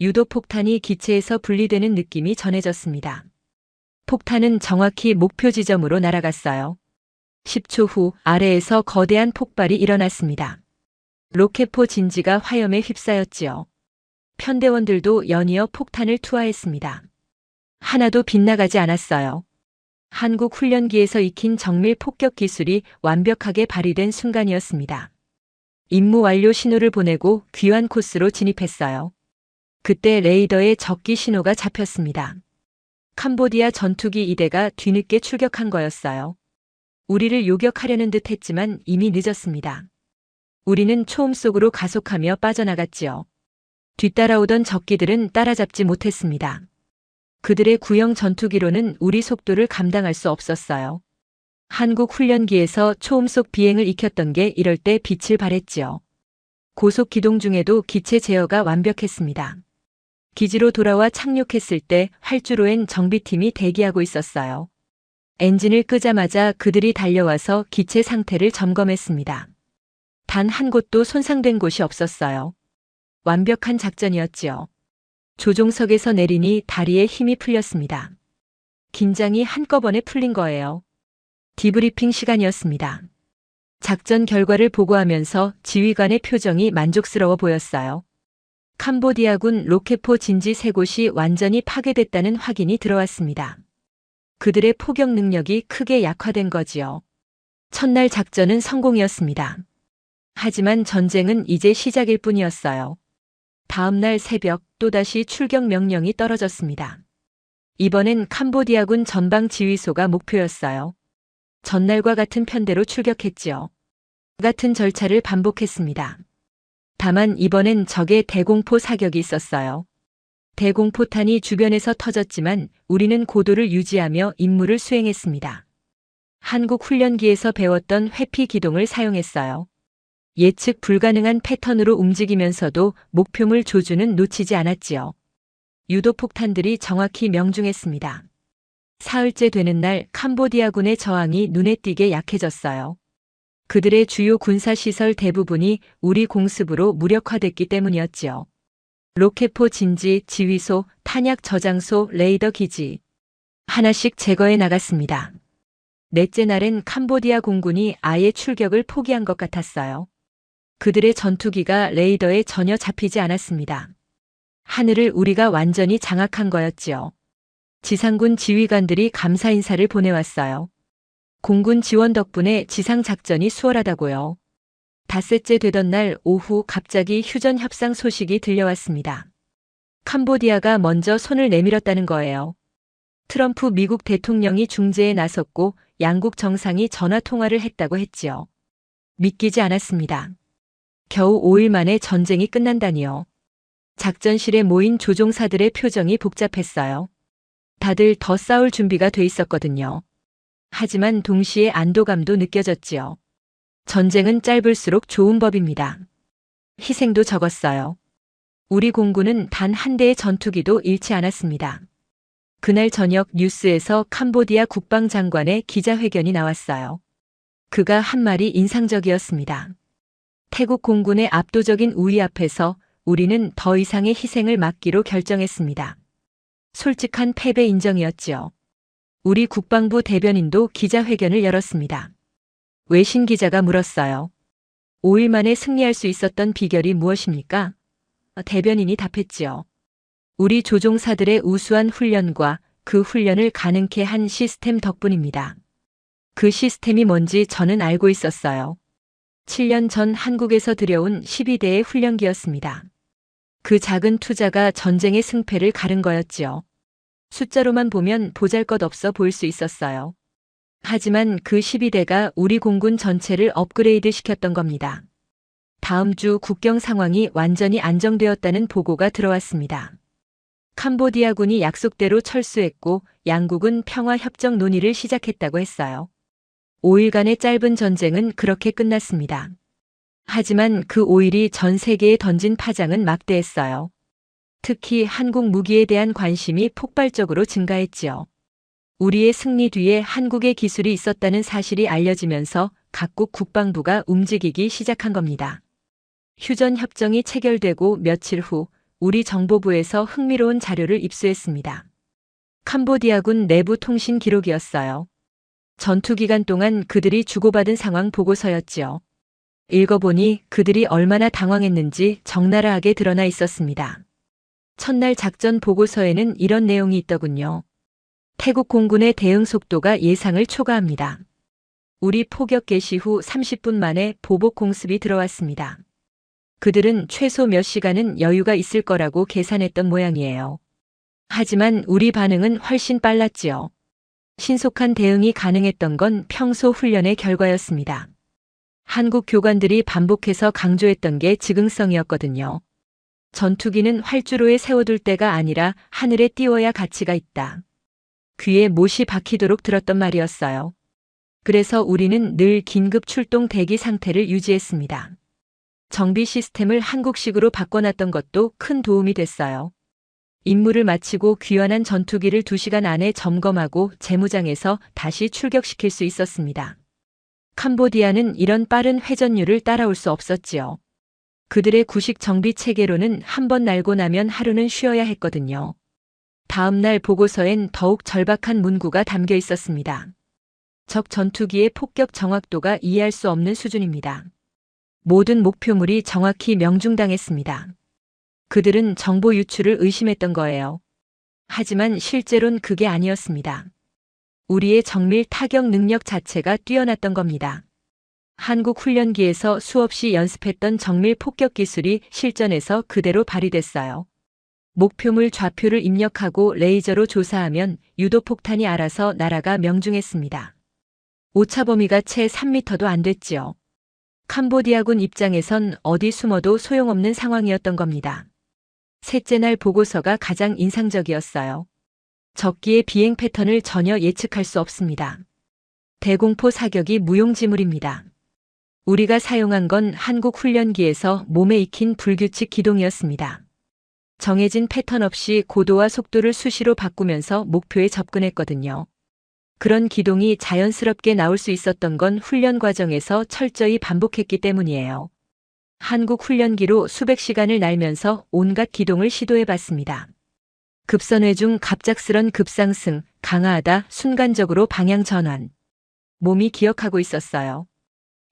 유도 폭탄이 기체에서 분리되는 느낌이 전해졌습니다. 폭탄은 정확히 목표 지점으로 날아갔어요. 10초 후 아래에서 거대한 폭발이 일어났습니다. 로켓포 진지가 화염에 휩싸였지요. 편대원들도 연이어 폭탄을 투하했습니다. 하나도 빗나가지 않았어요. 한국 훈련기에서 익힌 정밀 폭격 기술이 완벽하게 발휘된 순간이었습니다. 임무 완료 신호를 보내고 귀환 코스로 진입했어요. 그때 레이더에 적기 신호가 잡혔습니다. 캄보디아 전투기 2대가 뒤늦게 출격한 거였어요. 우리를 요격하려는 듯 했지만 이미 늦었습니다. 우리는 초음 속으로 가속하며 빠져나갔지요. 뒤따라오던 적기들은 따라잡지 못했습니다. 그들의 구형 전투기로는 우리 속도를 감당할 수 없었어요. 한국 훈련기에서 초음속 비행을 익혔던 게 이럴 때 빛을 발했지요. 고속 기동 중에도 기체 제어가 완벽했습니다. 기지로 돌아와 착륙했을 때 활주로엔 정비팀이 대기하고 있었어요. 엔진을 끄자마자 그들이 달려와서 기체 상태를 점검했습니다. 단 한 곳도 손상된 곳이 없었어요. 완벽한 작전이었지요. 조종석에서 내리니 다리에 힘이 풀렸습니다. 긴장이 한꺼번에 풀린 거예요. 디브리핑 시간이었습니다. 작전 결과를 보고하면서 지휘관의 표정이 만족스러워 보였어요. 캄보디아군 로켓포 진지 3곳이 완전히 파괴됐다는 확인이 들어왔습니다. 그들의 포격 능력이 크게 약화된 거지요. 첫날 작전은 성공이었습니다. 하지만 전쟁은 이제 시작일 뿐이었어요. 다음 날 새벽 또다시 출격 명령이 떨어졌습니다. 이번엔 캄보디아군 전방 지휘소가 목표였어요. 전날과 같은 편대로 출격했지요. 같은 절차를 반복했습니다. 다만 이번엔 적의 대공포 사격이 있었어요. 대공포탄이 주변에서 터졌지만 우리는 고도를 유지하며 임무를 수행했습니다. 한국 훈련기에서 배웠던 회피 기동을 사용했어요. 예측 불가능한 패턴으로 움직이면서도 목표물 조준은 놓치지 않았지요. 유도 폭탄들이 정확히 명중했습니다. 사흘째 되는 날 캄보디아군의 저항이 눈에 띄게 약해졌어요. 그들의 주요 군사시설 대부분이 우리 공습으로 무력화됐기 때문이었지요. 로켓포 진지, 지휘소, 탄약 저장소, 레이더 기지. 하나씩 제거해 나갔습니다. 넷째 날엔 캄보디아 공군이 아예 출격을 포기한 것 같았어요. 그들의 전투기가 레이더에 전혀 잡히지 않았습니다. 하늘을 우리가 완전히 장악한 거였지요. 지상군 지휘관들이 감사 인사를 보내왔어요. 공군 지원 덕분에 지상 작전이 수월하다고요. 닷새째 되던 날 오후 갑자기 휴전 협상 소식이 들려왔습니다. 캄보디아가 먼저 손을 내밀었다는 거예요. 트럼프 미국 대통령이 중재에 나섰고 양국 정상이 전화 통화를 했다고 했지요. 믿기지 않았습니다. 겨우 5일 만에 전쟁이 끝난다니요. 작전실에 모인 조종사들의 표정이 복잡했어요. 다들 더 싸울 준비가 돼 있었거든요. 하지만 동시에 안도감도 느껴졌지요. 전쟁은 짧을수록 좋은 법입니다. 희생도 적었어요. 우리 공군은 단 한 대의 전투기도 잃지 않았습니다. 그날 저녁 뉴스에서 캄보디아 국방장관의 기자회견이 나왔어요. 그가 한 말이 인상적이었습니다. 태국 공군의 압도적인 우위 앞에서 우리는 더 이상의 희생을 막기로 결정했습니다. 솔직한 패배 인정이었지요. 우리 국방부 대변인도 기자회견을 열었습니다. 외신 기자가 물었어요. 5일 만에 승리할 수 있었던 비결이 무엇입니까? 대변인이 답했지요. 우리 조종사들의 우수한 훈련과 그 훈련을 가능케 한 시스템 덕분입니다. 그 시스템이 뭔지 저는 알고 있었어요. 7년 전 한국에서 들여온 12대의 훈련기였습니다. 그 작은 투자가 전쟁의 승패를 가른 거였지요. 숫자로만 보면 보잘것없어 보일 수 있었어요. 하지만 그 12대가 우리 공군 전체를 업그레이드 시켰던 겁니다. 다음 주 국경 상황이 완전히 안정되었다는 보고가 들어왔습니다. 캄보디아군이 약속대로 철수했고 양국은 평화협정 논의를 시작했다고 했어요. 5일간의 짧은 전쟁은 그렇게 끝났습니다. 하지만 그 5일이 전 세계에 던진 파장은 막대했어요. 특히 한국 무기에 대한 관심이 폭발적으로 증가했지요. 우리의 승리 뒤에 한국의 기술이 있었다는 사실이 알려지면서 각국 국방부가 움직이기 시작한 겁니다. 휴전 협정이 체결되고 며칠 후 우리 정보부에서 흥미로운 자료를 입수했습니다. 캄보디아군 내부 통신 기록이었어요. 전투 기간 동안 그들이 주고받은 상황 보고서였지요. 읽어보니 그들이 얼마나 당황했는지 적나라하게 드러나 있었습니다. 첫날 작전 보고서에는 이런 내용이 있더군요. 태국 공군의 대응 속도가 예상을 초과합니다. 우리 포격 개시 후 30분 만에 보복 공습이 들어왔습니다. 그들은 최소 몇 시간은 여유가 있을 거라고 계산했던 모양이에요. 하지만 우리 반응은 훨씬 빨랐지요. 신속한 대응이 가능했던 건 평소 훈련의 결과였습니다. 한국 교관들이 반복해서 강조했던 게 즉흥성이었거든요. 전투기는 활주로에 세워둘 때가 아니라 하늘에 띄워야 가치가 있다. 귀에 못이 박히도록 들었던 말이었어요. 그래서 우리는 늘 긴급 출동 대기 상태를 유지했습니다. 정비 시스템을 한국식으로 바꿔놨던 것도 큰 도움이 됐어요. 임무를 마치고 귀환한 전투기를 2시간 안에 점검하고 재무장에서 다시 출격시킬 수 있었습니다. 캄보디아는 이런 빠른 회전율을 따라올 수 없었지요. 그들의 구식 정비 체계로는 한 번 날고 나면 하루는 쉬어야 했거든요. 다음 날 보고서엔 더욱 절박한 문구가 담겨 있었습니다. 적 전투기의 폭격 정확도가 이해할 수 없는 수준입니다. 모든 목표물이 정확히 명중당했습니다. 그들은 정보 유출을 의심했던 거예요. 하지만 실제로는 그게 아니었습니다. 우리의 정밀 타격 능력 자체가 뛰어났던 겁니다. 한국 훈련기에서 수없이 연습했던 정밀 폭격 기술이 실전에서 그대로 발휘됐어요. 목표물 좌표를 입력하고 레이저로 조사하면 유도폭탄이 알아서 날아가 명중했습니다. 오차 범위가 채 3m도 안 됐지요. 캄보디아군 입장에선 어디 숨어도 소용없는 상황이었던 겁니다. 셋째 날 보고서가 가장 인상적이었어요. 적기의 비행 패턴을 전혀 예측할 수 없습니다. 대공포 사격이 무용지물입니다. 우리가 사용한 건 한국 훈련기에서 몸에 익힌 불규칙 기동이었습니다. 정해진 패턴 없이 고도와 속도를 수시로 바꾸면서 목표에 접근했거든요. 그런 기동이 자연스럽게 나올 수 있었던 건 훈련 과정에서 철저히 반복했기 때문이에요. 한국 훈련기로 수백 시간을 날면서 온갖 기동을 시도해봤습니다. 급선회 중 갑작스런 급상승, 강화하다, 순간적으로 방향 전환. 몸이 기억하고 있었어요.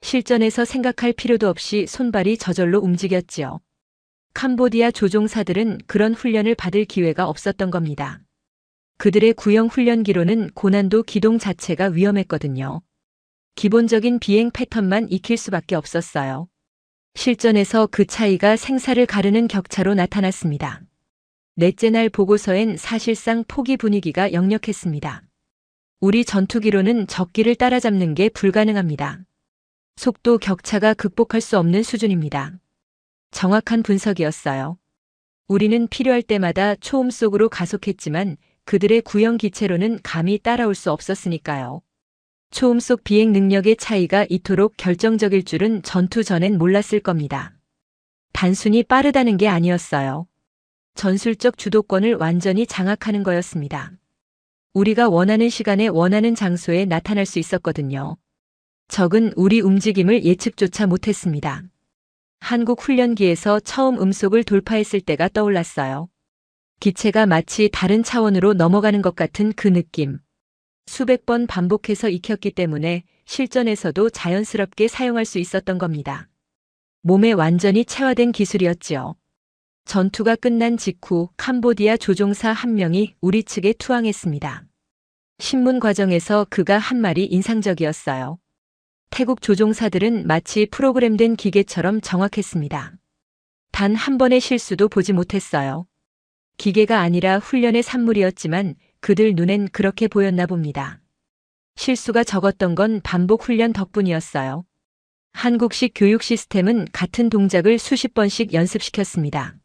실전에서 생각할 필요도 없이 손발이 저절로 움직였지요. 캄보디아 조종사들은 그런 훈련을 받을 기회가 없었던 겁니다. 그들의 구형 훈련기로는 고난도 기동 자체가 위험했거든요. 기본적인 비행 패턴만 익힐 수밖에 없었어요. 실전에서 그 차이가 생사를 가르는 격차로 나타났습니다. 넷째 날 보고서엔 사실상 포기 분위기가 역력했습니다. 우리 전투기로는 적기를 따라잡는 게 불가능합니다. 속도 격차가 극복할 수 없는 수준입니다. 정확한 분석이었어요. 우리는 필요할 때마다 초음 속으로 가속했지만 그들의 구형 기체로는 감히 따라올 수 없었으니까요. 초음 속 비행 능력의 차이가 이토록 결정적일 줄은 전투 전엔 몰랐을 겁니다. 단순히 빠르다는 게 아니었어요. 전술적 주도권을 완전히 장악하는 거였습니다. 우리가 원하는 시간에 원하는 장소에 나타날 수 있었거든요. 적은 우리 움직임을 예측조차 못했습니다. 한국 훈련기에서 처음 음속을 돌파했을 때가 떠올랐어요. 기체가 마치 다른 차원으로 넘어가는 것 같은 그 느낌. 수백 번 반복해서 익혔기 때문에 실전에서도 자연스럽게 사용할 수 있었던 겁니다. 몸에 완전히 체화된 기술이었지요. 전투가 끝난 직후 캄보디아 조종사 한 명이 우리 측에 투항했습니다. 신문 과정에서 그가 한 말이 인상적이었어요. 태국 조종사들은 마치 프로그램된 기계처럼 정확했습니다. 단 한 번의 실수도 보지 못했어요. 기계가 아니라 훈련의 산물이었지만 그들 눈엔 그렇게 보였나 봅니다. 실수가 적었던 건 반복 훈련 덕분이었어요. 한국식 교육 시스템은 같은 동작을 수십 번씩 연습시켰습니다.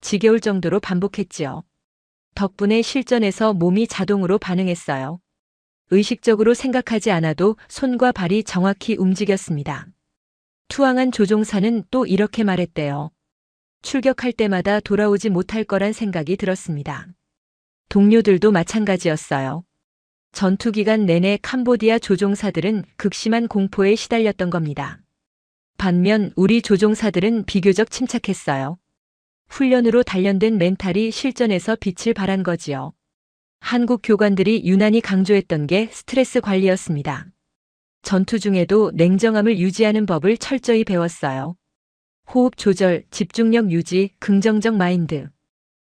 지겨울 정도로 반복했지요. 덕분에 실전에서 몸이 자동으로 반응했어요. 의식적으로 생각하지 않아도 손과 발이 정확히 움직였습니다. 투항한 조종사는 또 이렇게 말했대요. 출격할 때마다 돌아오지 못할 거란 생각이 들었습니다. 동료들도 마찬가지였어요. 전투 기간 내내 캄보디아 조종사들은 극심한 공포에 시달렸던 겁니다. 반면 우리 조종사들은 비교적 침착했어요. 훈련으로 단련된 멘탈이 실전에서 빛을 발한 거지요. 한국 교관들이 유난히 강조했던 게 스트레스 관리였습니다. 전투 중에도 냉정함을 유지하는 법을 철저히 배웠어요. 호흡 조절, 집중력 유지, 긍정적 마인드.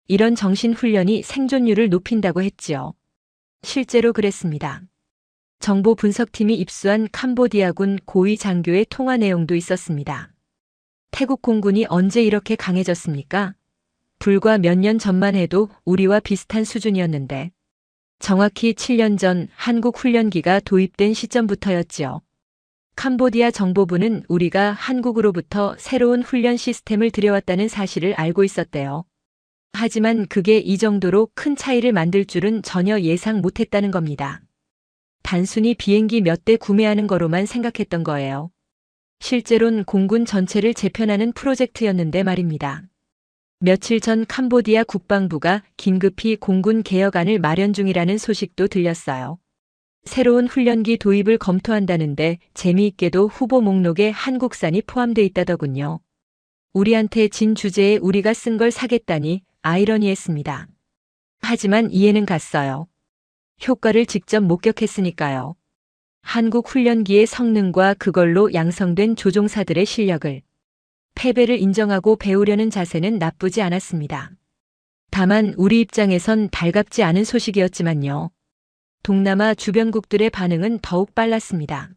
이런 정신 훈련이 생존율을 높인다고 했지요. 실제로 그랬습니다. 정보 분석팀이 입수한 캄보디아군 고위 장교의 통화 내용도 있었습니다. 태국 공군이 언제 이렇게 강해졌습니까? 불과 몇 년 전만 해도 우리와 비슷한 수준이었는데 정확히 7년 전 한국 훈련기가 도입된 시점부터였지요. 캄보디아 정보부는 우리가 한국으로부터 새로운 훈련 시스템을 들여왔다는 사실을 알고 있었대요. 하지만 그게 이 정도로 큰 차이를 만들 줄은 전혀 예상 못했다는 겁니다. 단순히 비행기 몇 대 구매하는 거로만 생각했던 거예요. 실제론 공군 전체를 재편하는 프로젝트였는데 말입니다. 며칠 전 캄보디아 국방부가 긴급히 공군 개혁안을 마련 중이라는 소식도 들렸어요. 새로운 훈련기 도입을 검토한다는데 재미있게도 후보 목록에 한국산이 포함돼 있다더군요. 우리한테 진 주제에 우리가 쓴 걸 사겠다니 아이러니했습니다. 하지만 이해는 갔어요. 효과를 직접 목격했으니까요. 한국 훈련기의 성능과 그걸로 양성된 조종사들의 실력을, 패배를 인정하고 배우려는 자세는 나쁘지 않았습니다. 다만 우리 입장에선 달갑지 않은 소식이었지만요. 동남아 주변국들의 반응은 더욱 빨랐습니다.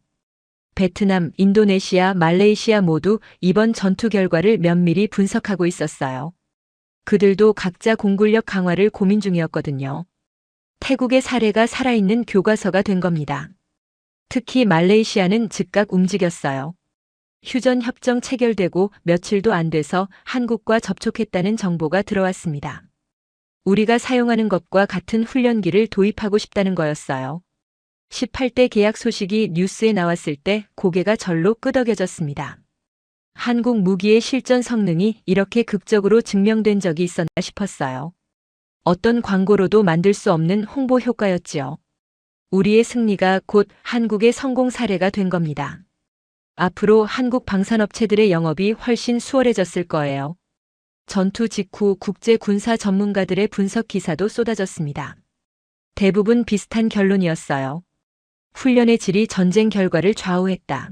베트남, 인도네시아, 말레이시아 모두 이번 전투 결과를 면밀히 분석하고 있었어요. 그들도 각자 공군력 강화를 고민 중이었거든요. 태국의 사례가 살아있는 교과서가 된 겁니다. 특히 말레이시아는 즉각 움직였어요. 휴전 협정 체결되고 며칠도 안 돼서 한국과 접촉했다는 정보가 들어왔습니다. 우리가 사용하는 것과 같은 훈련기를 도입하고 싶다는 거였어요. 18대 계약 소식이 뉴스에 나왔을 때 고개가 절로 끄덕여졌습니다. 한국 무기의 실전 성능이 이렇게 극적으로 증명된 적이 있었나 싶었어요. 어떤 광고로도 만들 수 없는 홍보 효과였지요. 우리의 승리가 곧 한국의 성공 사례가 된 겁니다. 앞으로 한국 방산업체들의 영업이 훨씬 수월해졌을 거예요. 전투 직후 국제 군사 전문가들의 분석 기사도 쏟아졌습니다. 대부분 비슷한 결론이었어요. 훈련의 질이 전쟁 결과를 좌우했다.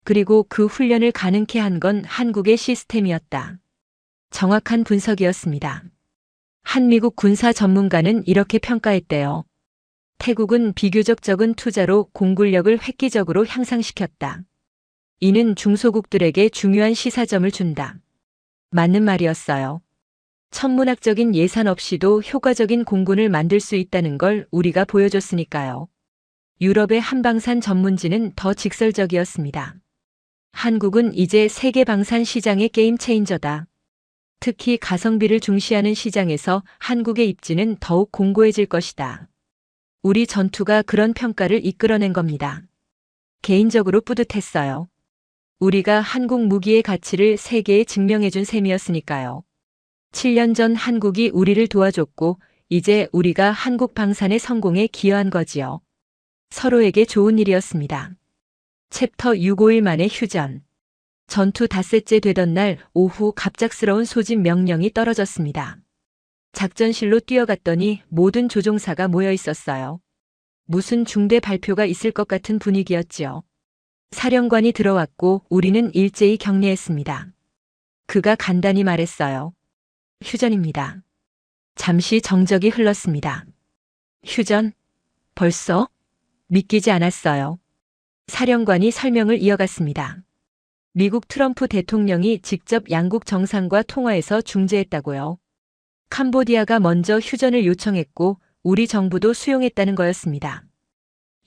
그리고 그 훈련을 가능케 한 건 한국의 시스템이었다. 정확한 분석이었습니다. 한 미국 군사 전문가는 이렇게 평가했대요. 태국은 비교적 적은 투자로 공군력을 획기적으로 향상시켰다. 이는 중소국들에게 중요한 시사점을 준다. 맞는 말이었어요. 천문학적인 예산 없이도 효과적인 공군을 만들 수 있다는 걸 우리가 보여줬으니까요. 유럽의 한방산 전문지는 더 직설적이었습니다. 한국은 이제 세계 방산 시장의 게임 체인저다. 특히 가성비를 중시하는 시장에서 한국의 입지는 더욱 공고해질 것이다. 우리 전투가 그런 평가를 이끌어낸 겁니다. 개인적으로 뿌듯했어요. 우리가 한국 무기의 가치를 세계에 증명해준 셈이었으니까요. 7년 전 한국이 우리를 도와줬고 이제 우리가 한국 방산의 성공에 기여한 거지요. 서로에게 좋은 일이었습니다. 챕터 6-5일 만에 휴전. 전투 닷새째 되던 날 오후 갑작스러운 소집 명령이 떨어졌습니다. 작전실로 뛰어갔더니 모든 조종사가 모여 있었어요. 무슨 중대 발표가 있을 것 같은 분위기였지요. 사령관이 들어왔고 우리는 일제히 격례했습니다. 그가 간단히 말했어요. 휴전입니다. 잠시 정적이 흘렀습니다. 휴전? 벌써? 믿기지 않았어요. 사령관이 설명을 이어갔습니다. 미국 트럼프 대통령이 직접 양국 정상과 통화해서 중재했다고요. 캄보디아가 먼저 휴전을 요청했고 우리 정부도 수용했다는 거였습니다.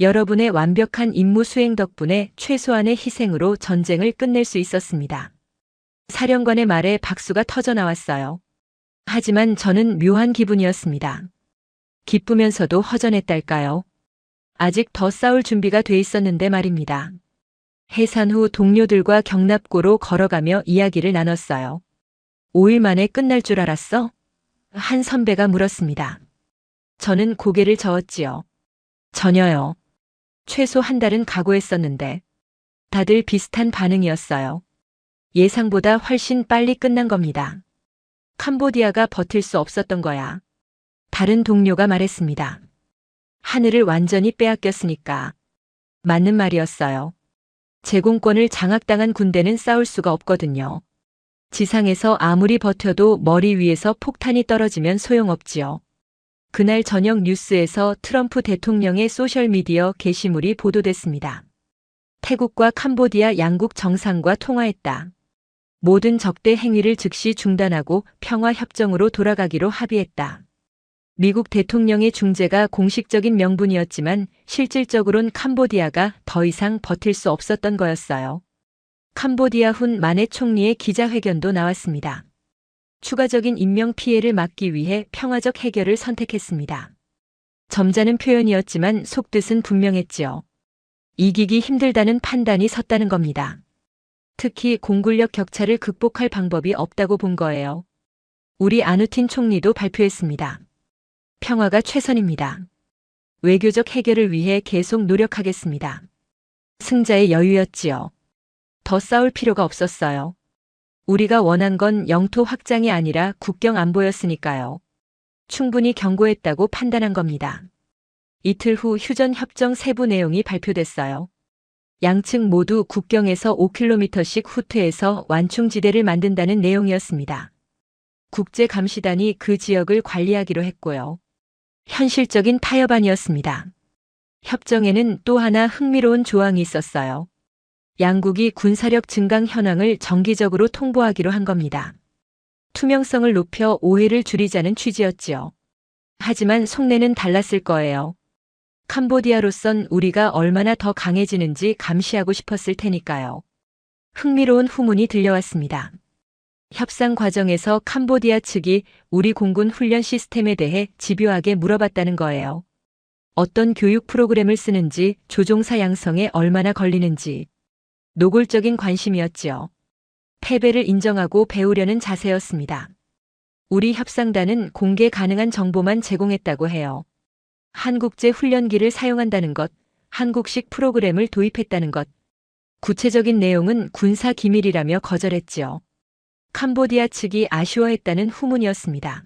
여러분의 완벽한 임무 수행 덕분에 최소한의 희생으로 전쟁을 끝낼 수 있었습니다. 사령관의 말에 박수가 터져 나왔어요. 하지만 저는 묘한 기분이었습니다. 기쁘면서도 허전했달까요? 아직 더 싸울 준비가 돼 있었는데 말입니다. 해산 후 동료들과 경납고로 걸어가며 이야기를 나눴어요. 5일 만에 끝날 줄 알았어? 한 선배가 물었습니다. 저는 고개를 저었지요. 전혀요. 최소 한 달은 각오했었는데. 다들 비슷한 반응이었어요. 예상보다 훨씬 빨리 끝난 겁니다. 캄보디아가 버틸 수 없었던 거야. 다른 동료가 말했습니다. 하늘을 완전히 빼앗겼으니까. 맞는 말이었어요. 제공권을 장악당한 군대는 싸울 수가 없거든요. 지상에서 아무리 버텨도 머리 위에서 폭탄이 떨어지면 소용없지요. 그날 저녁 뉴스에서 트럼프 대통령의 소셜미디어 게시물이 보도됐습니다. 태국과 캄보디아 양국 정상과 통화했다. 모든 적대 행위를 즉시 중단하고 평화협정으로 돌아가기로 합의했다. 미국 대통령의 중재가 공식적인 명분이었지만 실질적으론 캄보디아가 더 이상 버틸 수 없었던 거였어요. 캄보디아 훈 마네 총리의 기자회견도 나왔습니다. 추가적인 인명 피해를 막기 위해 평화적 해결을 선택했습니다. 점잖은 표현이었지만 속뜻은 분명했지요. 이기기 힘들다는 판단이 섰다는 겁니다. 특히 공군력 격차를 극복할 방법이 없다고 본 거예요. 우리 아누틴 총리도 발표했습니다. 평화가 최선입니다. 외교적 해결을 위해 계속 노력하겠습니다. 승자의 여유였지요. 더 싸울 필요가 없었어요. 우리가 원한 건 영토 확장이 아니라 국경 안보였으니까요. 충분히 경고했다고 판단한 겁니다. 이틀 후 휴전 협정 세부 내용이 발표됐어요. 양측 모두 국경에서 5km씩 후퇴해서 완충지대를 만든다는 내용이었습니다. 국제감시단이 그 지역을 관리하기로 했고요. 현실적인 타협안이었습니다. 협정에는 또 하나 흥미로운 조항이 있었어요. 양국이 군사력 증강 현황을 정기적으로 통보하기로 한 겁니다. 투명성을 높여 오해를 줄이자는 취지였지요. 하지만 속내는 달랐을 거예요. 캄보디아로선 우리가 얼마나 더 강해지는지 감시하고 싶었을 테니까요. 흥미로운 후문이 들려왔습니다. 협상 과정에서 캄보디아 측이 우리 공군 훈련 시스템에 대해 집요하게 물어봤다는 거예요. 어떤 교육 프로그램을 쓰는지, 조종사 양성에 얼마나 걸리는지. 노골적인 관심이었지요. 패배를 인정하고 배우려는 자세였습니다. 우리 협상단은 공개 가능한 정보만 제공했다고 해요. 한국제 훈련기를 사용한다는 것, 한국식 프로그램을 도입했다는 것. 구체적인 내용은 군사 기밀이라며 거절했지요. 캄보디아 측이 아쉬워했다는 후문이었습니다.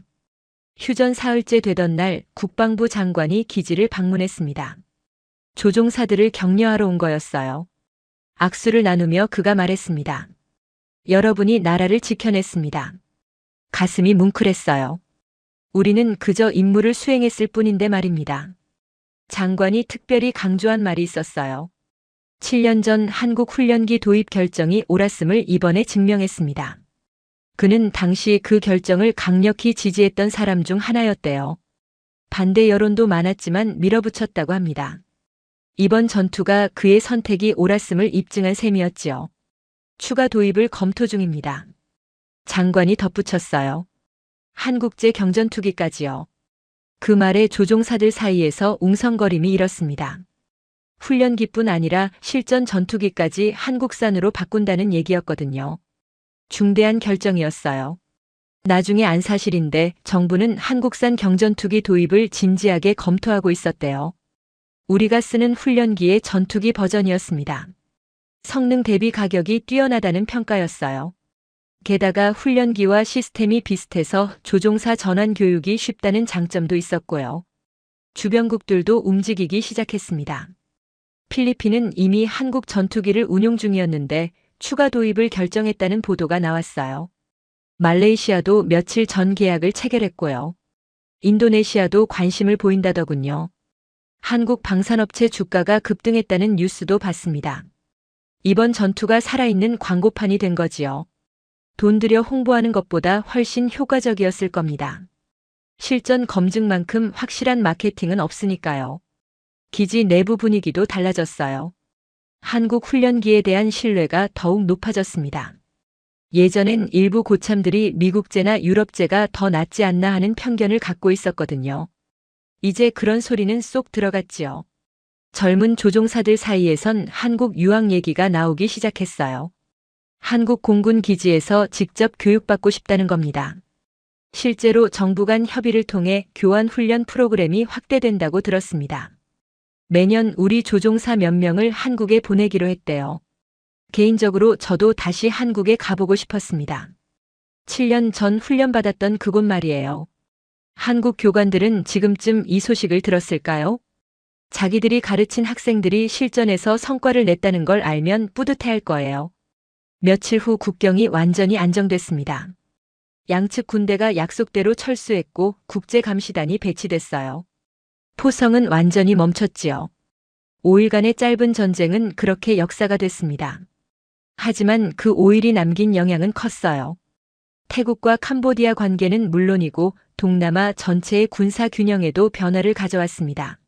휴전 사흘째 되던 날 국방부 장관이 기지를 방문했습니다. 조종사들을 격려하러 온 거였어요. 악수를 나누며 그가 말했습니다. 여러분이 나라를 지켜냈습니다. 가슴이 뭉클했어요. 우리는 그저 임무를 수행했을 뿐인데 말입니다. 장관이 특별히 강조한 말이 있었어요. 7년 전 한국 훈련기 도입 결정이 옳았음을 이번에 증명했습니다. 그는 당시 그 결정을 강력히 지지했던 사람 중 하나였대요. 반대 여론도 많았지만 밀어붙였다고 합니다. 이번 전투가 그의 선택이 옳았음을 입증한 셈이었지요. 추가 도입을 검토 중입니다. 장관이 덧붙였어요. 한국제 경전투기까지요. 그 말에 조종사들 사이에서 웅성거림이 일었습니다. 훈련기뿐 아니라 실전 전투기까지 한국산으로 바꾼다는 얘기였거든요. 중대한 결정이었어요. 나중에 안 사실인데 정부는 한국산 경전투기 도입을 진지하게 검토하고 있었대요. 우리가 쓰는 훈련기의 전투기 버전이었습니다. 성능 대비 가격이 뛰어나다는 평가였어요. 게다가 훈련기와 시스템이 비슷해서 조종사 전환 교육이 쉽다는 장점도 있었고요. 주변국들도 움직이기 시작했습니다. 필리핀은 이미 한국 전투기를 운용 중이었는데 추가 도입을 결정했다는 보도가 나왔어요. 말레이시아도 며칠 전 계약을 체결했고요. 인도네시아도 관심을 보인다더군요. 한국 방산업체 주가가 급등했다는 뉴스도 봤습니다. 이번 전투가 살아있는 광고판이 된 거지요. 돈 들여 홍보하는 것보다 훨씬 효과적이었을 겁니다. 실전 검증만큼 확실한 마케팅은 없으니까요. 기지 내부 분위기도 달라졌어요. 한국 훈련기에 대한 신뢰가 더욱 높아졌습니다. 예전엔 일부 고참들이 미국제나 유럽제가 더 낫지 않나 하는 편견을 갖고 있었거든요. 이제 그런 소리는 쏙 들어갔지요. 젊은 조종사들 사이에선 한국 유학 얘기가 나오기 시작했어요. 한국 공군 기지에서 직접 교육받고 싶다는 겁니다. 실제로 정부 간 협의를 통해 교환 훈련 프로그램이 확대된다고 들었습니다. 매년 우리 조종사 몇 명을 한국에 보내기로 했대요. 개인적으로 저도 다시 한국에 가보고 싶었습니다. 7년 전 훈련받았던 그곳 말이에요. 한국 교관들은 지금쯤 이 소식을 들었을까요? 자기들이 가르친 학생들이 실전에서 성과를 냈다는 걸 알면 뿌듯해할 거예요. 며칠 후 국경이 완전히 안정됐습니다. 양측 군대가 약속대로 철수했고 국제감시단이 배치됐어요. 포성은 완전히 멈췄지요. 5일간의 짧은 전쟁은 그렇게 역사가 됐습니다. 하지만 그 5일이 남긴 영향은 컸어요. 태국과 캄보디아 관계는 물론이고 동남아 전체의 군사 균형에도 변화를 가져왔습니다.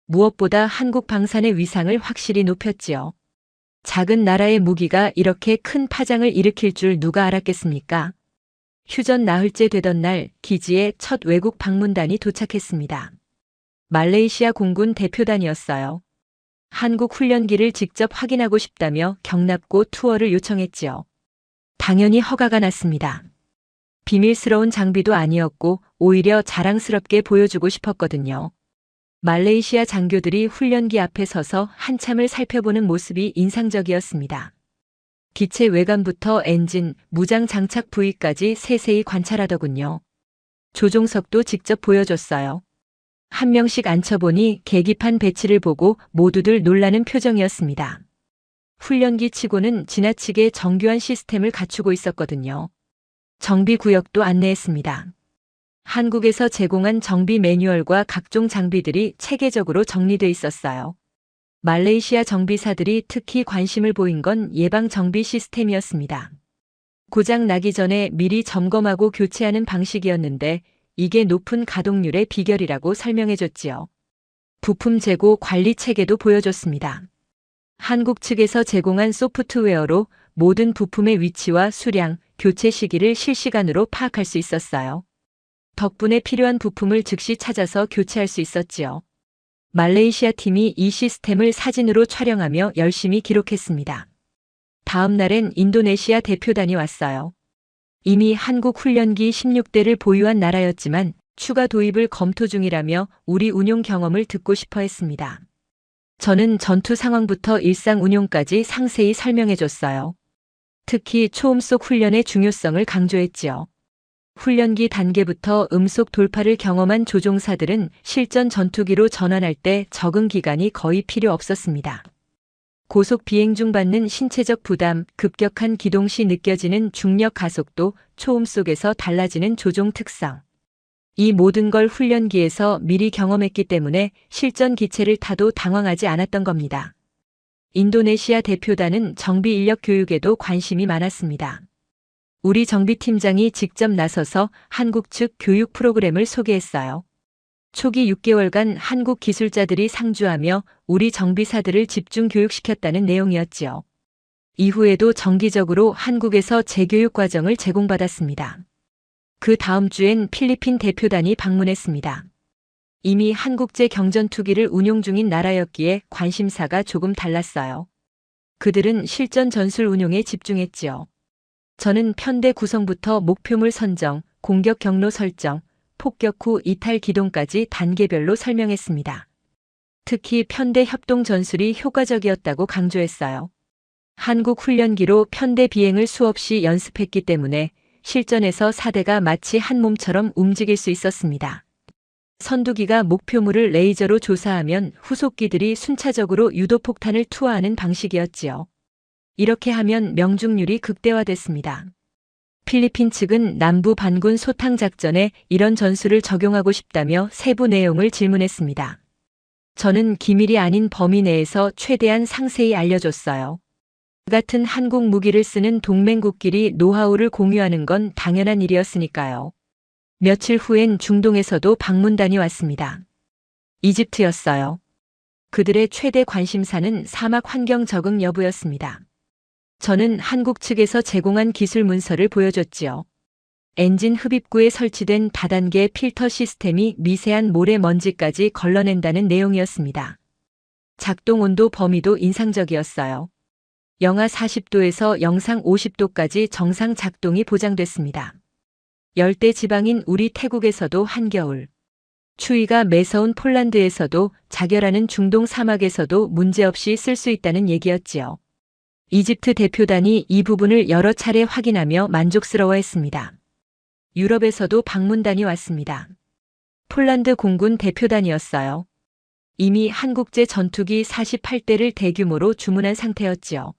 무엇보다 한국 방산의 위상을 확실히 높였지요. 작은 나라의 무기가 이렇게 큰 파장을 일으킬 줄 누가 알았겠습니까? 휴전 나흘째 되던 날 기지에 첫 외국 방문단이 도착했습니다. 말레이시아 공군 대표단이었어요. 한국 훈련기를 직접 확인하고 싶다며 경납고 투어를 요청했지요. 당연히 허가가 났습니다. 비밀스러운 장비도 아니었고 오히려 자랑스럽게 보여주고 싶었거든요. 말레이시아 장교들이 훈련기 앞에 서서 한참을 살펴보는 모습이 인상적이었습니다. 기체 외관부터 엔진, 무장 장착 부위까지 세세히 관찰하더군요. 조종석도 직접 보여줬어요. 한 명씩 앉혀보니 계기판 배치를 보고 모두들 놀라는 표정이었습니다. 훈련기 치고는 지나치게 정교한 시스템을 갖추고 있었거든요. 정비 구역도 안내했습니다. 한국에서 제공한 정비 매뉴얼과 각종 장비들이 체계적으로 정리돼 있었어요. 말레이시아 정비사들이 특히 관심을 보인 건 예방 정비 시스템이었습니다. 고장 나기 전에 미리 점검하고 교체하는 방식이었는데 이게 높은 가동률의 비결이라고 설명해줬지요. 부품 재고 관리 체계도 보여줬습니다. 한국 측에서 제공한 소프트웨어로 모든 부품의 위치와 수량, 교체 시기를 실시간으로 파악할 수 있었어요. 덕분에 필요한 부품을 즉시 찾아서 교체할 수 있었지요. 말레이시아 팀이 이 시스템을 사진으로 촬영하며 열심히 기록했습니다. 다음 날엔 인도네시아 대표단이 왔어요. 이미 한국 훈련기 16대를 보유한 나라였지만 추가 도입을 검토 중이라며 우리 운용 경험을 듣고 싶어 했습니다. 저는 전투 상황부터 일상 운용까지 상세히 설명해줬어요. 특히 초음속 훈련의 중요성을 강조했지요. 훈련기 단계부터 음속 돌파를 경험한 조종사들은 실전 전투기로 전환할 때 적응 기간이 거의 필요 없었습니다. 고속 비행 중 받는 신체적 부담, 급격한 기동 시 느껴지는 중력 가속도, 초음 속에서 달라지는 조종 특성. 이 모든 걸 훈련기에서 미리 경험했기 때문에 실전 기체를 타도 당황하지 않았던 겁니다. 인도네시아 대표단은 정비 인력 교육에도 관심이 많았습니다. 우리 정비팀장이 직접 나서서 한국 측 교육 프로그램을 소개했어요. 초기 6개월간 한국 기술자들이 상주하며 우리 정비사들을 집중 교육시켰다는 내용이었지요. 이후에도 정기적으로 한국에서 재교육 과정을 제공받았습니다. 그 다음 주엔 필리핀 대표단이 방문했습니다. 이미 한국제 경전투기를 운용 중인 나라였기에 관심사가 조금 달랐어요. 그들은 실전 전술 운용에 집중했지요. 저는 편대 구성부터 목표물 선정, 공격 경로 설정, 폭격 후 이탈 기동까지 단계별로 설명했습니다. 특히 편대 협동 전술이 효과적이었다고 강조했어요. 한국 훈련기로 편대 비행을 수없이 연습했기 때문에 실전에서 사대가 마치 한 몸처럼 움직일 수 있었습니다. 선두기가 목표물을 레이저로 조사하면 후속기들이 순차적으로 유도폭탄을 투하하는 방식이었지요. 이렇게 하면 명중률이 극대화됐습니다. 필리핀 측은 남부 반군 소탕 작전에 이런 전술을 적용하고 싶다며 세부 내용을 질문했습니다. 저는 기밀이 아닌 범위 내에서 최대한 상세히 알려줬어요. 같은 한국 무기를 쓰는 동맹국끼리 노하우를 공유하는 건 당연한 일이었으니까요. 며칠 후엔 중동에서도 방문단이 왔습니다. 이집트였어요. 그들의 최대 관심사는 사막 환경 적응 여부였습니다. 저는 한국 측에서 제공한 기술 문서를 보여줬지요. 엔진 흡입구에 설치된 다단계 필터 시스템이 미세한 모래 먼지까지 걸러낸다는 내용이었습니다. 작동 온도 범위도 인상적이었어요. 영하 40도에서 영상 50도까지 정상 작동이 보장됐습니다. 열대 지방인 우리 태국에서도 한겨울, 추위가 매서운 폴란드에서도 자결하는 중동 사막에서도 문제없이 쓸 수 있다는 얘기였지요. 이집트 대표단이 이 부분을 여러 차례 확인하며 만족스러워했습니다. 유럽에서도 방문단이 왔습니다. 폴란드 공군 대표단이었어요. 이미 한국제 전투기 48대를 대규모로 주문한 상태였지요.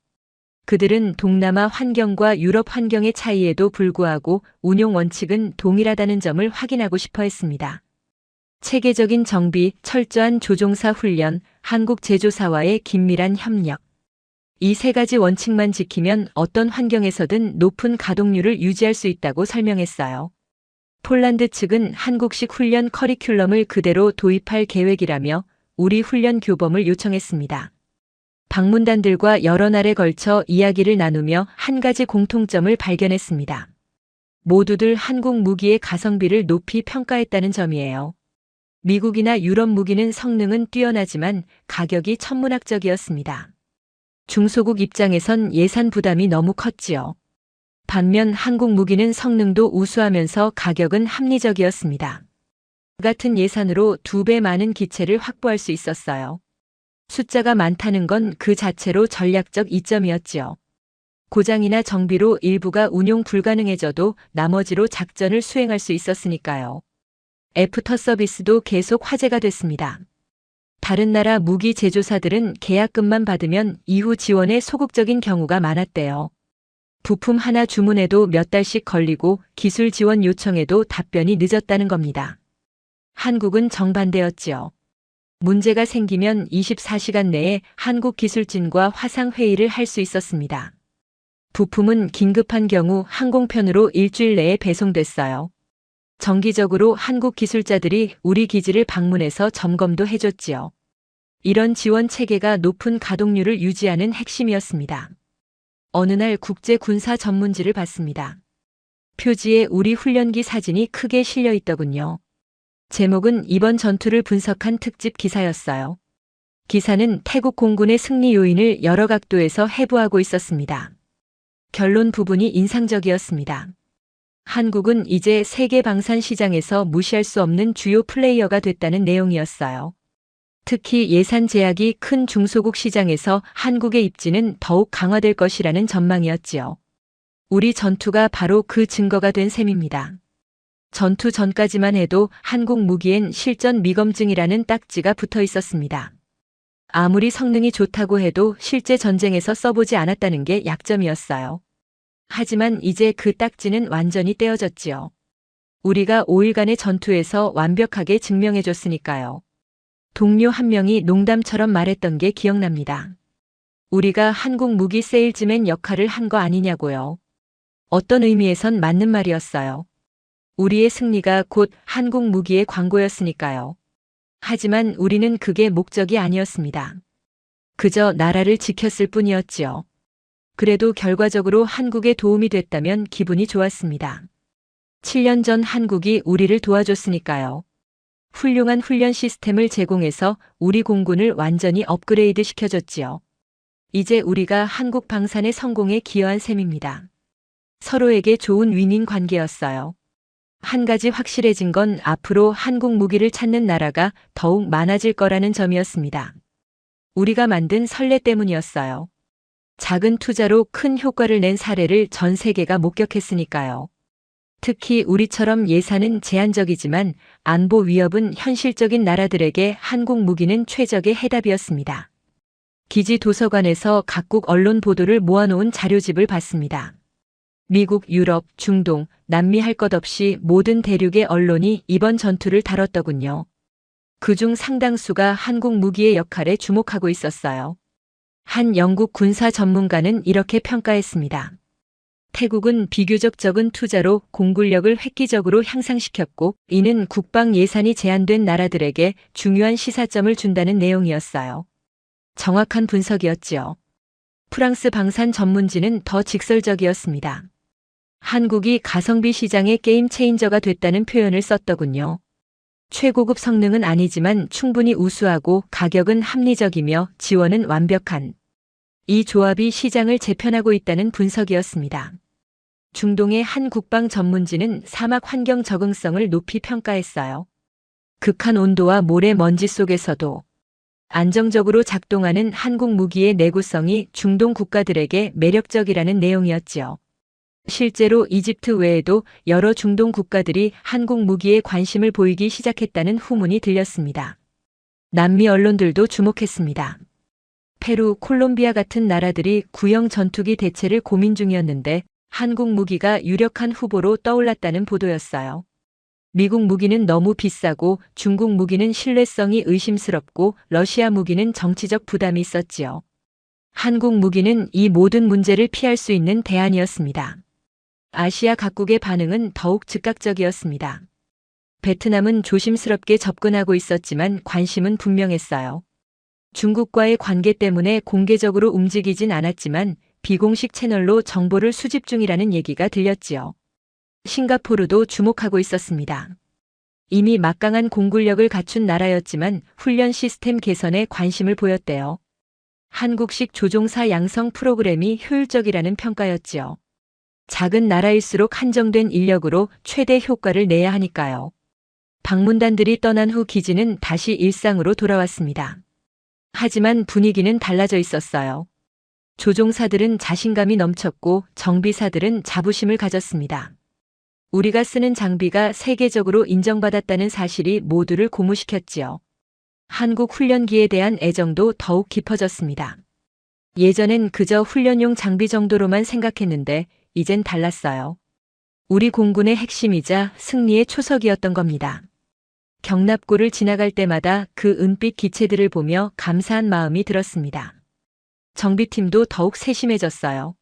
그들은 동남아 환경과 유럽 환경의 차이에도 불구하고 운용 원칙은 동일하다는 점을 확인하고 싶어 했습니다. 체계적인 정비, 철저한 조종사 훈련, 한국 제조사와의 긴밀한 협력. 이 세 가지 원칙만 지키면 어떤 환경에서든 높은 가동률을 유지할 수 있다고 설명했어요. 폴란드 측은 한국식 훈련 커리큘럼을 그대로 도입할 계획이라며 우리 훈련 교범을 요청했습니다. 방문단들과 여러 날에 걸쳐 이야기를 나누며 한 가지 공통점을 발견했습니다. 모두들 한국 무기의 가성비를 높이 평가했다는 점이에요. 미국이나 유럽 무기는 성능은 뛰어나지만 가격이 천문학적이었습니다. 중소국 입장에선 예산 부담이 너무 컸지요. 반면 한국 무기는 성능도 우수하면서 가격은 합리적이었습니다. 같은 예산으로 2배 많은 기체를 확보할 수 있었어요. 숫자가 많다는 건 그 자체로 전략적 이점이었지요. 고장이나 정비로 일부가 운용 불가능해져도 나머지로 작전을 수행할 수 있었으니까요. 애프터 서비스도 계속 화제가 됐습니다. 다른 나라 무기 제조사들은 계약금만 받으면 이후 지원에 소극적인 경우가 많았대요. 부품 하나 주문해도 몇 달씩 걸리고 기술 지원 요청에도 답변이 늦었다는 겁니다. 한국은 정반대였지요. 문제가 생기면 24시간 내에 한국 기술진과 화상회의를 할 수 있었습니다. 부품은 긴급한 경우 항공편으로 일주일 내에 배송됐어요. 정기적으로 한국 기술자들이 우리 기지를 방문해서 점검도 해줬지요. 이런 지원 체계가 높은 가동률을 유지하는 핵심이었습니다. 어느 날 국제 군사 전문지를 봤습니다. 표지에 우리 훈련기 사진이 크게 실려 있더군요. 제목은 이번 전투를 분석한 특집 기사였어요. 기사는 태국 공군의 승리 요인을 여러 각도에서 해부하고 있었습니다. 결론 부분이 인상적이었습니다. 한국은 이제 세계 방산 시장에서 무시할 수 없는 주요 플레이어가 됐다는 내용이었어요. 특히 예산 제약이 큰 중소국 시장에서 한국의 입지는 더욱 강화될 것이라는 전망이었지요. 우리 전투가 바로 그 증거가 된 셈입니다. 전투 전까지만 해도 한국 무기엔 실전 미검증이라는 딱지가 붙어 있었습니다. 아무리 성능이 좋다고 해도 실제 전쟁에서 써보지 않았다는 게 약점이었어요. 하지만 이제 그 딱지는 완전히 떼어졌지요. 우리가 5일간의 전투에서 완벽하게 증명해줬으니까요. 동료 한 명이 농담처럼 말했던 게 기억납니다. 우리가 한국 무기 세일즈맨 역할을 한 거 아니냐고요. 어떤 의미에선 맞는 말이었어요. 우리의 승리가 곧 한국 무기의 광고였으니까요. 하지만 우리는 그게 목적이 아니었습니다. 그저 나라를 지켰을 뿐이었지요. 그래도 결과적으로 한국에 도움이 됐다면 기분이 좋았습니다. 7년 전 한국이 우리를 도와줬으니까요. 훌륭한 훈련 시스템을 제공해서 우리 공군을 완전히 업그레이드 시켜줬지요. 이제 우리가 한국 방산의 성공에 기여한 셈입니다. 서로에게 좋은 윈윈 관계였어요. 한 가지 확실해진 건 앞으로 한국 무기를 찾는 나라가 더욱 많아질 거라는 점이었습니다. 우리가 만든 선례 때문이었어요. 작은 투자로 큰 효과를 낸 사례를 전 세계가 목격했으니까요. 특히 우리처럼 예산은 제한적이지만 안보 위협은 현실적인 나라들에게 한국 무기는 최적의 해답이었습니다. 기지 도서관에서 각국 언론 보도를 모아놓은 자료집을 봤습니다. 미국, 유럽, 중동, 남미 할 것 없이 모든 대륙의 언론이 이번 전투를 다뤘더군요. 그중 상당수가 한국 무기의 역할에 주목하고 있었어요. 한 영국 군사 전문가는 이렇게 평가했습니다. 태국은 비교적 적은 투자로 공군력을 획기적으로 향상시켰고, 이는 국방 예산이 제한된 나라들에게 중요한 시사점을 준다는 내용이었어요. 정확한 분석이었지요. 프랑스 방산 전문지는 더 직설적이었습니다. 한국이 가성비 시장의 게임 체인저가 됐다는 표현을 썼더군요. 최고급 성능은 아니지만 충분히 우수하고 가격은 합리적이며 지원은 완벽한. 이 조합이 시장을 재편하고 있다는 분석이었습니다. 중동의 한 국방 전문지는 사막 환경 적응성을 높이 평가했어요. 극한 온도와 모래 먼지 속에서도 안정적으로 작동하는 한국 무기의 내구성이 중동 국가들에게 매력적이라는 내용이었지요. 실제로 이집트 외에도 여러 중동 국가들이 한국 무기에 관심을 보이기 시작했다는 후문이 들렸습니다. 남미 언론들도 주목했습니다. 페루, 콜롬비아 같은 나라들이 구형 전투기 대체를 고민 중이었는데 한국 무기가 유력한 후보로 떠올랐다는 보도였어요. 미국 무기는 너무 비싸고 중국 무기는 신뢰성이 의심스럽고 러시아 무기는 정치적 부담이 있었지요. 한국 무기는 이 모든 문제를 피할 수 있는 대안이었습니다. 아시아 각국의 반응은 더욱 즉각적이었습니다. 베트남은 조심스럽게 접근하고 있었지만 관심은 분명했어요. 중국과의 관계 때문에 공개적으로 움직이진 않았지만 비공식 채널로 정보를 수집 중이라는 얘기가 들렸지요. 싱가포르도 주목하고 있었습니다. 이미 막강한 공군력을 갖춘 나라였지만 훈련 시스템 개선에 관심을 보였대요. 한국식 조종사 양성 프로그램이 효율적이라는 평가였지요. 작은 나라일수록 한정된 인력으로 최대 효과를 내야 하니까요. 방문단들이 떠난 후 기지는 다시 일상으로 돌아왔습니다. 하지만 분위기는 달라져 있었어요. 조종사들은 자신감이 넘쳤고 정비사들은 자부심을 가졌습니다. 우리가 쓰는 장비가 세계적으로 인정받았다는 사실이 모두를 고무시켰지요. 한국 훈련기에 대한 애정도 더욱 깊어졌습니다. 예전엔 그저 훈련용 장비 정도로만 생각했는데 이젠 달랐어요. 우리 공군의 핵심이자 승리의 초석이었던 겁니다. 경납고를 지나갈 때마다 그 은빛 기체들을 보며 감사한 마음이 들었습니다. 정비팀도 더욱 세심해졌어요.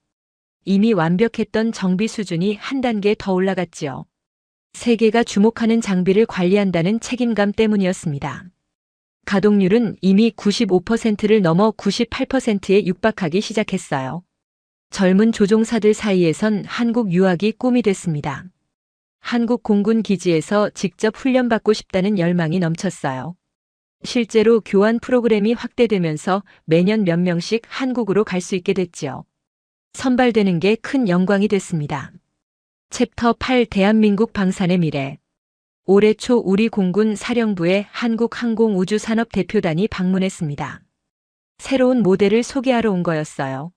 이미 완벽했던 정비 수준이 한 단계 더 올라갔지요. 세계가 주목하는 장비를 관리한다는 책임감 때문이었습니다. 가동률은 이미 95%를 넘어 98%에 육박하기 시작했어요. 젊은 조종사들 사이에선 한국 유학이 꿈이 됐습니다. 한국 공군 기지에서 직접 훈련받고 싶다는 열망이 넘쳤어요. 실제로 교환 프로그램이 확대되면서 매년 몇 명씩 한국으로 갈 수 있게 됐지요. 선발되는 게 큰 영광이 됐습니다. 챕터 8 대한민국 방산의 미래. 올해 초 우리 공군 사령부에 한국항공우주산업 대표단이 방문했습니다. 새로운 모델을 소개하러 온 거였어요.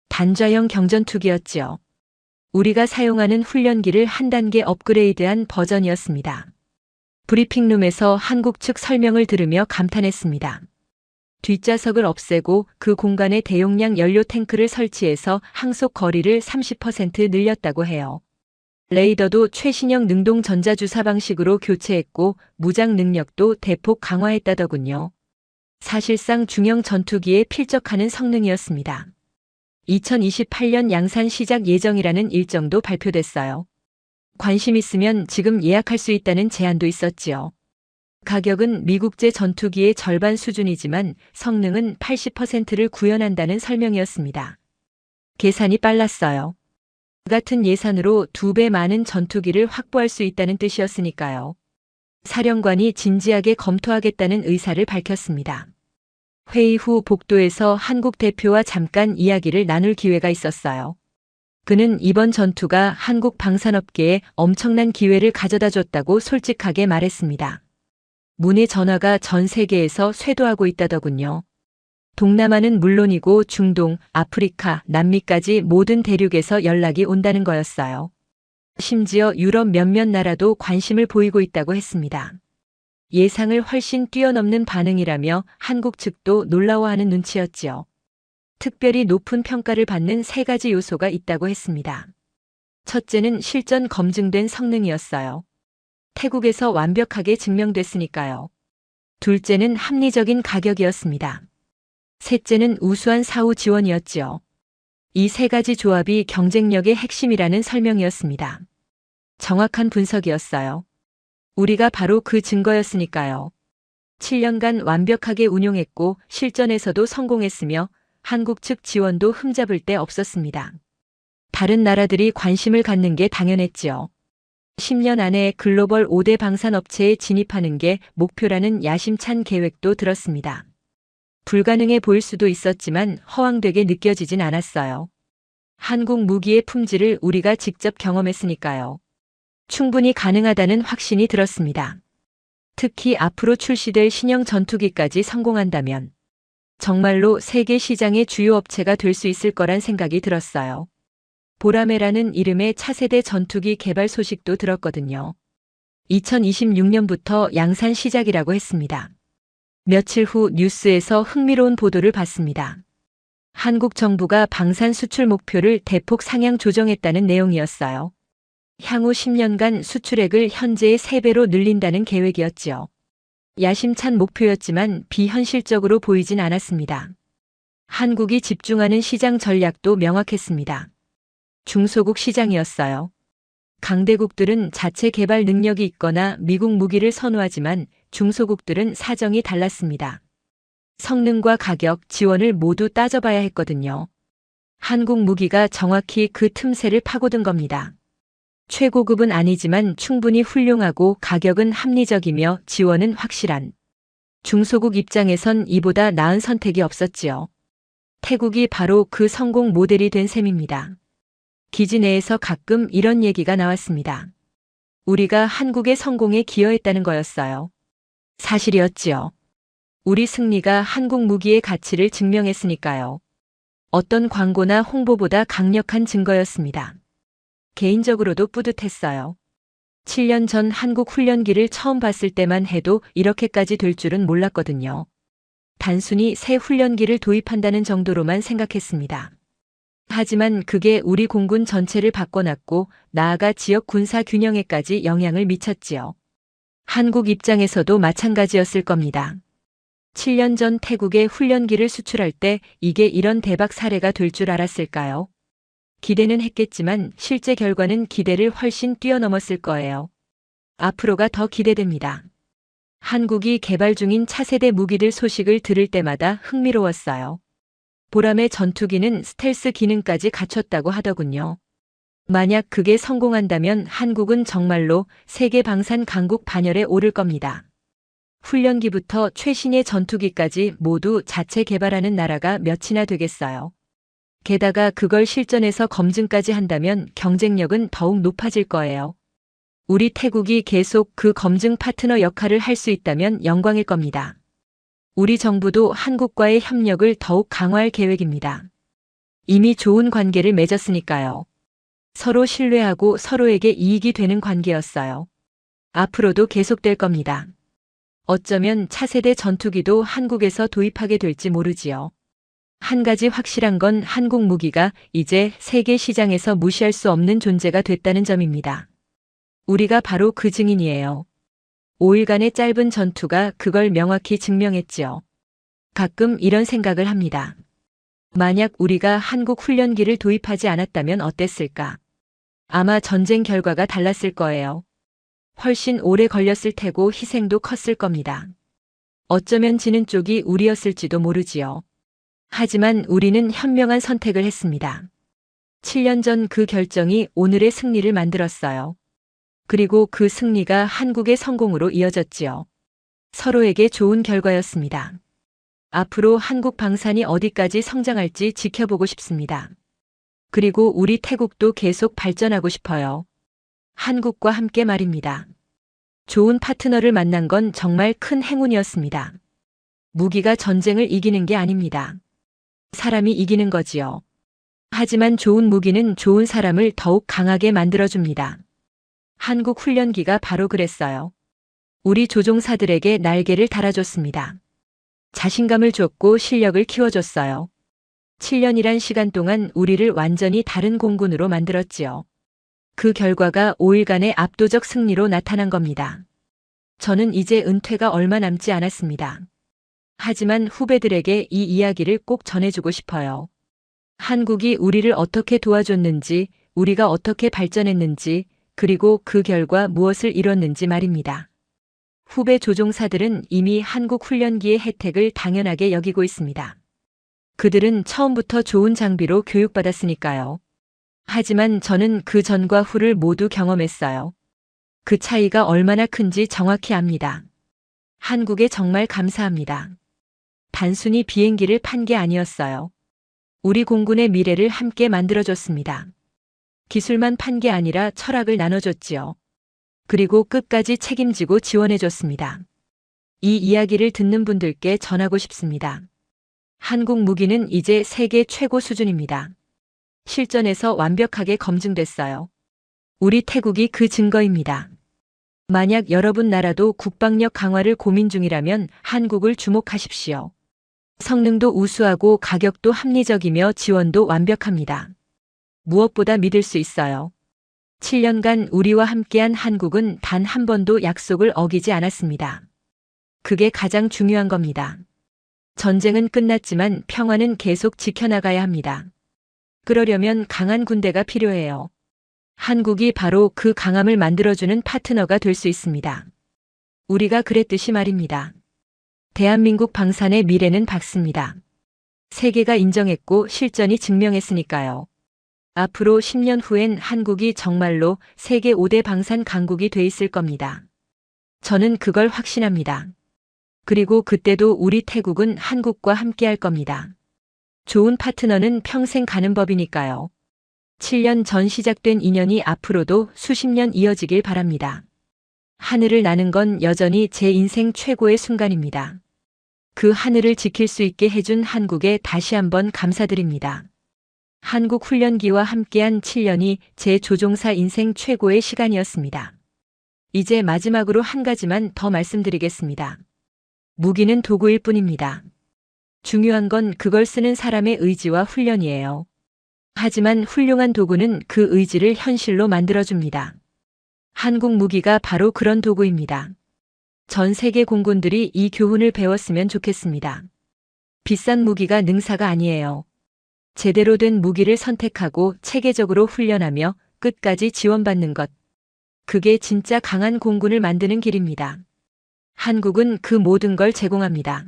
단좌형 경전투기였지요. 우리가 사용하는 훈련기를 한 단계 업그레이드한 버전이었습니다. 브리핑룸에서 한국 측 설명을 들으며 감탄했습니다. 뒷좌석을 없애고 그 공간에 대용량 연료 탱크를 설치해서 항속 거리를 30% 늘렸다고 해요. 레이더도 최신형 능동 전자주사 방식으로 교체했고 무장 능력도 대폭 강화했다더군요. 사실상 중형 전투기에 필적하는 성능이었습니다. 2028년 양산 시작 예정이라는 일정도 발표됐어요. 관심 있으면 지금 예약할 수 있다는 제안도 있었지요. 가격은 미국제 전투기의 절반 수준이지만 성능은 80%를 구현한다는 설명이었습니다. 계산이 빨랐어요. 같은 예산으로 2배 많은 전투기를 확보할 수 있다는 뜻이었으니까요. 사령관이 진지하게 검토하겠다는 의사를 밝혔습니다. 회의 후 복도에서 한국 대표와 잠깐 이야기를 나눌 기회가 있었어요. 그는 이번 전투가 한국 방산업계에 엄청난 기회를 가져다 줬다고 솔직하게 말했습니다. 문의 전화가 전 세계에서 쇄도하고 있다더군요. 동남아는 물론이고 중동, 아프리카, 남미까지 모든 대륙에서 연락이 온다는 거였어요. 심지어 유럽 몇몇 나라도 관심을 보이고 있다고 했습니다. 예상을 훨씬 뛰어넘는 반응이라며 한국 측도 놀라워하는 눈치였지요. 특별히 높은 평가를 받는 3가지 요소가 있다고 했습니다. 첫째는 실전 검증된 성능이었어요. 태국에서 완벽하게 증명됐으니까요. 둘째는 합리적인 가격이었습니다. 셋째는 우수한 사후 지원이었지요. 이 세 가지 조합이 경쟁력의 핵심이라는 설명이었습니다. 정확한 분석이었어요. 우리가 바로 그 증거였으니까요. 7년간 완벽하게 운용했고 실전에서도 성공했으며 한국 측 지원도 흠잡을 데 없었습니다. 다른 나라들이 관심을 갖는 게 당연했지요. 10년 안에 글로벌 5대 방산업체에 진입하는 게 목표라는 야심찬 계획도 들었습니다. 불가능해 보일 수도 있었지만 허황되게 느껴지진 않았어요. 한국 무기의 품질을 우리가 직접 경험했으니까요. 충분히 가능하다는 확신이 들었습니다. 특히 앞으로 출시될 신형 전투기까지 성공한다면 정말로 세계 시장의 주요 업체가 될 수 있을 거란 생각이 들었어요. 보라매라는 이름의 차세대 전투기 개발 소식도 들었거든요. 2026년부터 양산 시작이라고 했습니다. 며칠 후 뉴스에서 흥미로운 보도를 봤습니다. 한국 정부가 방산 수출 목표를 대폭 상향 조정했다는 내용이었어요. 향후 10년간 수출액을 현재의 3배로 늘린다는 계획이었지요. 야심찬 목표였지만 비현실적으로 보이진 않았습니다. 한국이 집중하는 시장 전략도 명확했습니다. 중소국 시장이었어요. 강대국들은 자체 개발 능력이 있거나 미국 무기를 선호하지만 중소국들은 사정이 달랐습니다. 성능과 가격, 지원을 모두 따져봐야 했거든요. 한국 무기가 정확히 그 틈새를 파고든 겁니다. 최고급은 아니지만 충분히 훌륭하고 가격은 합리적이며 지원은 확실한. 중소국 입장에선 이보다 나은 선택이 없었지요. 태국이 바로 그 성공 모델이 된 셈입니다. 기지 내에서 가끔 이런 얘기가 나왔습니다. 우리가 한국의 성공에 기여했다는 거였어요. 사실이었지요. 우리 승리가 한국 무기의 가치를 증명했으니까요. 어떤 광고나 홍보보다 강력한 증거였습니다. 개인적으로도 뿌듯했어요. 7년 전 한국 훈련기를 처음 봤을 때만 해도 이렇게까지 될 줄은 몰랐거든요. 단순히 새 훈련기를 도입한다는 정도로만 생각했습니다. 하지만 그게 우리 공군 전체를 바꿔놨고 나아가 지역 군사 균형에까지 영향을 미쳤지요. 한국 입장에서도 마찬가지였을 겁니다. 7년 전 태국에 훈련기를 수출할 때 이게 이런 대박 사례가 될 줄 알았을까요? 기대는 했겠지만 실제 결과는 기대를 훨씬 뛰어넘었을 거예요. 앞으로가 더 기대됩니다. 한국이 개발 중인 차세대 무기들 소식을 들을 때마다 흥미로웠어요. 보람의 전투기는 스텔스 기능까지 갖췄다고 하더군요. 만약 그게 성공한다면 한국은 정말로 세계 방산 강국 반열에 오를 겁니다. 훈련기부터 최신의 전투기까지 모두 자체 개발하는 나라가 몇이나 되겠어요. 게다가 그걸 실전에서 검증까지 한다면 경쟁력은 더욱 높아질 거예요. 우리 태국이 계속 그 검증 파트너 역할을 할 수 있다면 영광일 겁니다. 우리 정부도 한국과의 협력을 더욱 강화할 계획입니다. 이미 좋은 관계를 맺었으니까요. 서로 신뢰하고 서로에게 이익이 되는 관계였어요. 앞으로도 계속될 겁니다. 어쩌면 차세대 전투기도 한국에서 도입하게 될지 모르지요. 한 가지 확실한 건 한국 무기가 이제 세계 시장에서 무시할 수 없는 존재가 됐다는 점입니다. 우리가 바로 그 증인이에요. 5일간의 짧은 전투가 그걸 명확히 증명했지요. 가끔 이런 생각을 합니다. 만약 우리가 한국 훈련기를 도입하지 않았다면 어땠을까? 아마 전쟁 결과가 달랐을 거예요. 훨씬 오래 걸렸을 테고 희생도 컸을 겁니다. 어쩌면 지는 쪽이 우리였을지도 모르지요. 하지만 우리는 현명한 선택을 했습니다. 7년 전 그 결정이 오늘의 승리를 만들었어요. 그리고 그 승리가 한국의 성공으로 이어졌지요. 서로에게 좋은 결과였습니다. 앞으로 한국 방산이 어디까지 성장할지 지켜보고 싶습니다. 그리고 우리 태국도 계속 발전하고 싶어요. 한국과 함께 말입니다. 좋은 파트너를 만난 건 정말 큰 행운이었습니다. 무기가 전쟁을 이기는 게 아닙니다. 사람이 이기는 거지요. 하지만 좋은 무기는 좋은 사람을 더욱 강하게 만들어줍니다. 한국 훈련기가 바로 그랬어요. 우리 조종사들에게 날개를 달아줬습니다. 자신감을 줬고 실력을 키워줬어요. 7년이란 시간 동안 우리를 완전히 다른 공군으로 만들었지요. 그 결과가 5일간의 압도적 승리로 나타난 겁니다. 저는 이제 은퇴가 얼마 남지 않았습니다. 하지만 후배들에게 이 이야기를 꼭 전해주고 싶어요. 한국이 우리를 어떻게 도와줬는지, 우리가 어떻게 발전했는지, 그리고 그 결과 무엇을 이뤘는지 말입니다. 후배 조종사들은 이미 한국 훈련기의 혜택을 당연하게 여기고 있습니다. 그들은 처음부터 좋은 장비로 교육받았으니까요. 하지만 저는 그 전과 후를 모두 경험했어요. 그 차이가 얼마나 큰지 정확히 압니다. 한국에 정말 감사합니다. 단순히 비행기를 판 게 아니었어요. 우리 공군의 미래를 함께 만들어줬습니다. 기술만 판 게 아니라 철학을 나눠줬지요. 그리고 끝까지 책임지고 지원해줬습니다. 이 이야기를 듣는 분들께 전하고 싶습니다. 한국 무기는 이제 세계 최고 수준입니다. 실전에서 완벽하게 검증됐어요. 우리 태국이 그 증거입니다. 만약 여러분 나라도 국방력 강화를 고민 중이라면 한국을 주목하십시오. 성능도 우수하고 가격도 합리적이며 지원도 완벽합니다. 무엇보다 믿을 수 있어요. 7년간 우리와 함께한 한국은 단 한 번도 약속을 어기지 않았습니다. 그게 가장 중요한 겁니다. 전쟁은 끝났지만 평화는 계속 지켜나가야 합니다. 그러려면 강한 군대가 필요해요. 한국이 바로 그 강함을 만들어주는 파트너가 될 수 있습니다. 우리가 그랬듯이 말입니다. 대한민국 방산의 미래는 밝습니다. 세계가 인정했고 실전이 증명했으니까요. 앞으로 10년 후엔 한국이 정말로 세계 5대 방산 강국이 돼 있을 겁니다. 저는 그걸 확신합니다. 그리고 그때도 우리 태국은 한국과 함께 할 겁니다. 좋은 파트너는 평생 가는 법이니까요. 7년 전 시작된 인연이 앞으로도 수십 년 이어지길 바랍니다. 하늘을 나는 건 여전히 제 인생 최고의 순간입니다. 그 하늘을 지킬 수 있게 해준 한국에 다시 한번 감사드립니다. 한국 훈련기와 함께한 7년이 제 조종사 인생 최고의 시간이었습니다. 이제 마지막으로 한 가지만 더 말씀드리겠습니다. 무기는 도구일 뿐입니다. 중요한 건 그걸 쓰는 사람의 의지와 훈련이에요. 하지만 훌륭한 도구는 그 의지를 현실로 만들어줍니다. 한국 무기가 바로 그런 도구입니다. 전 세계 공군들이 이 교훈을 배웠으면 좋겠습니다. 비싼 무기가 능사가 아니에요. 제대로 된 무기를 선택하고 체계적으로 훈련하며 끝까지 지원받는 것. 그게 진짜 강한 공군을 만드는 길입니다. 한국은 그 모든 걸 제공합니다.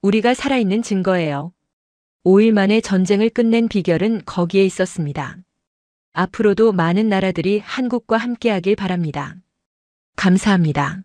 우리가 살아있는 증거예요. 5일 만에 전쟁을 끝낸 비결은 거기에 있었습니다. 앞으로도 많은 나라들이 한국과 함께하길 바랍니다. 감사합니다.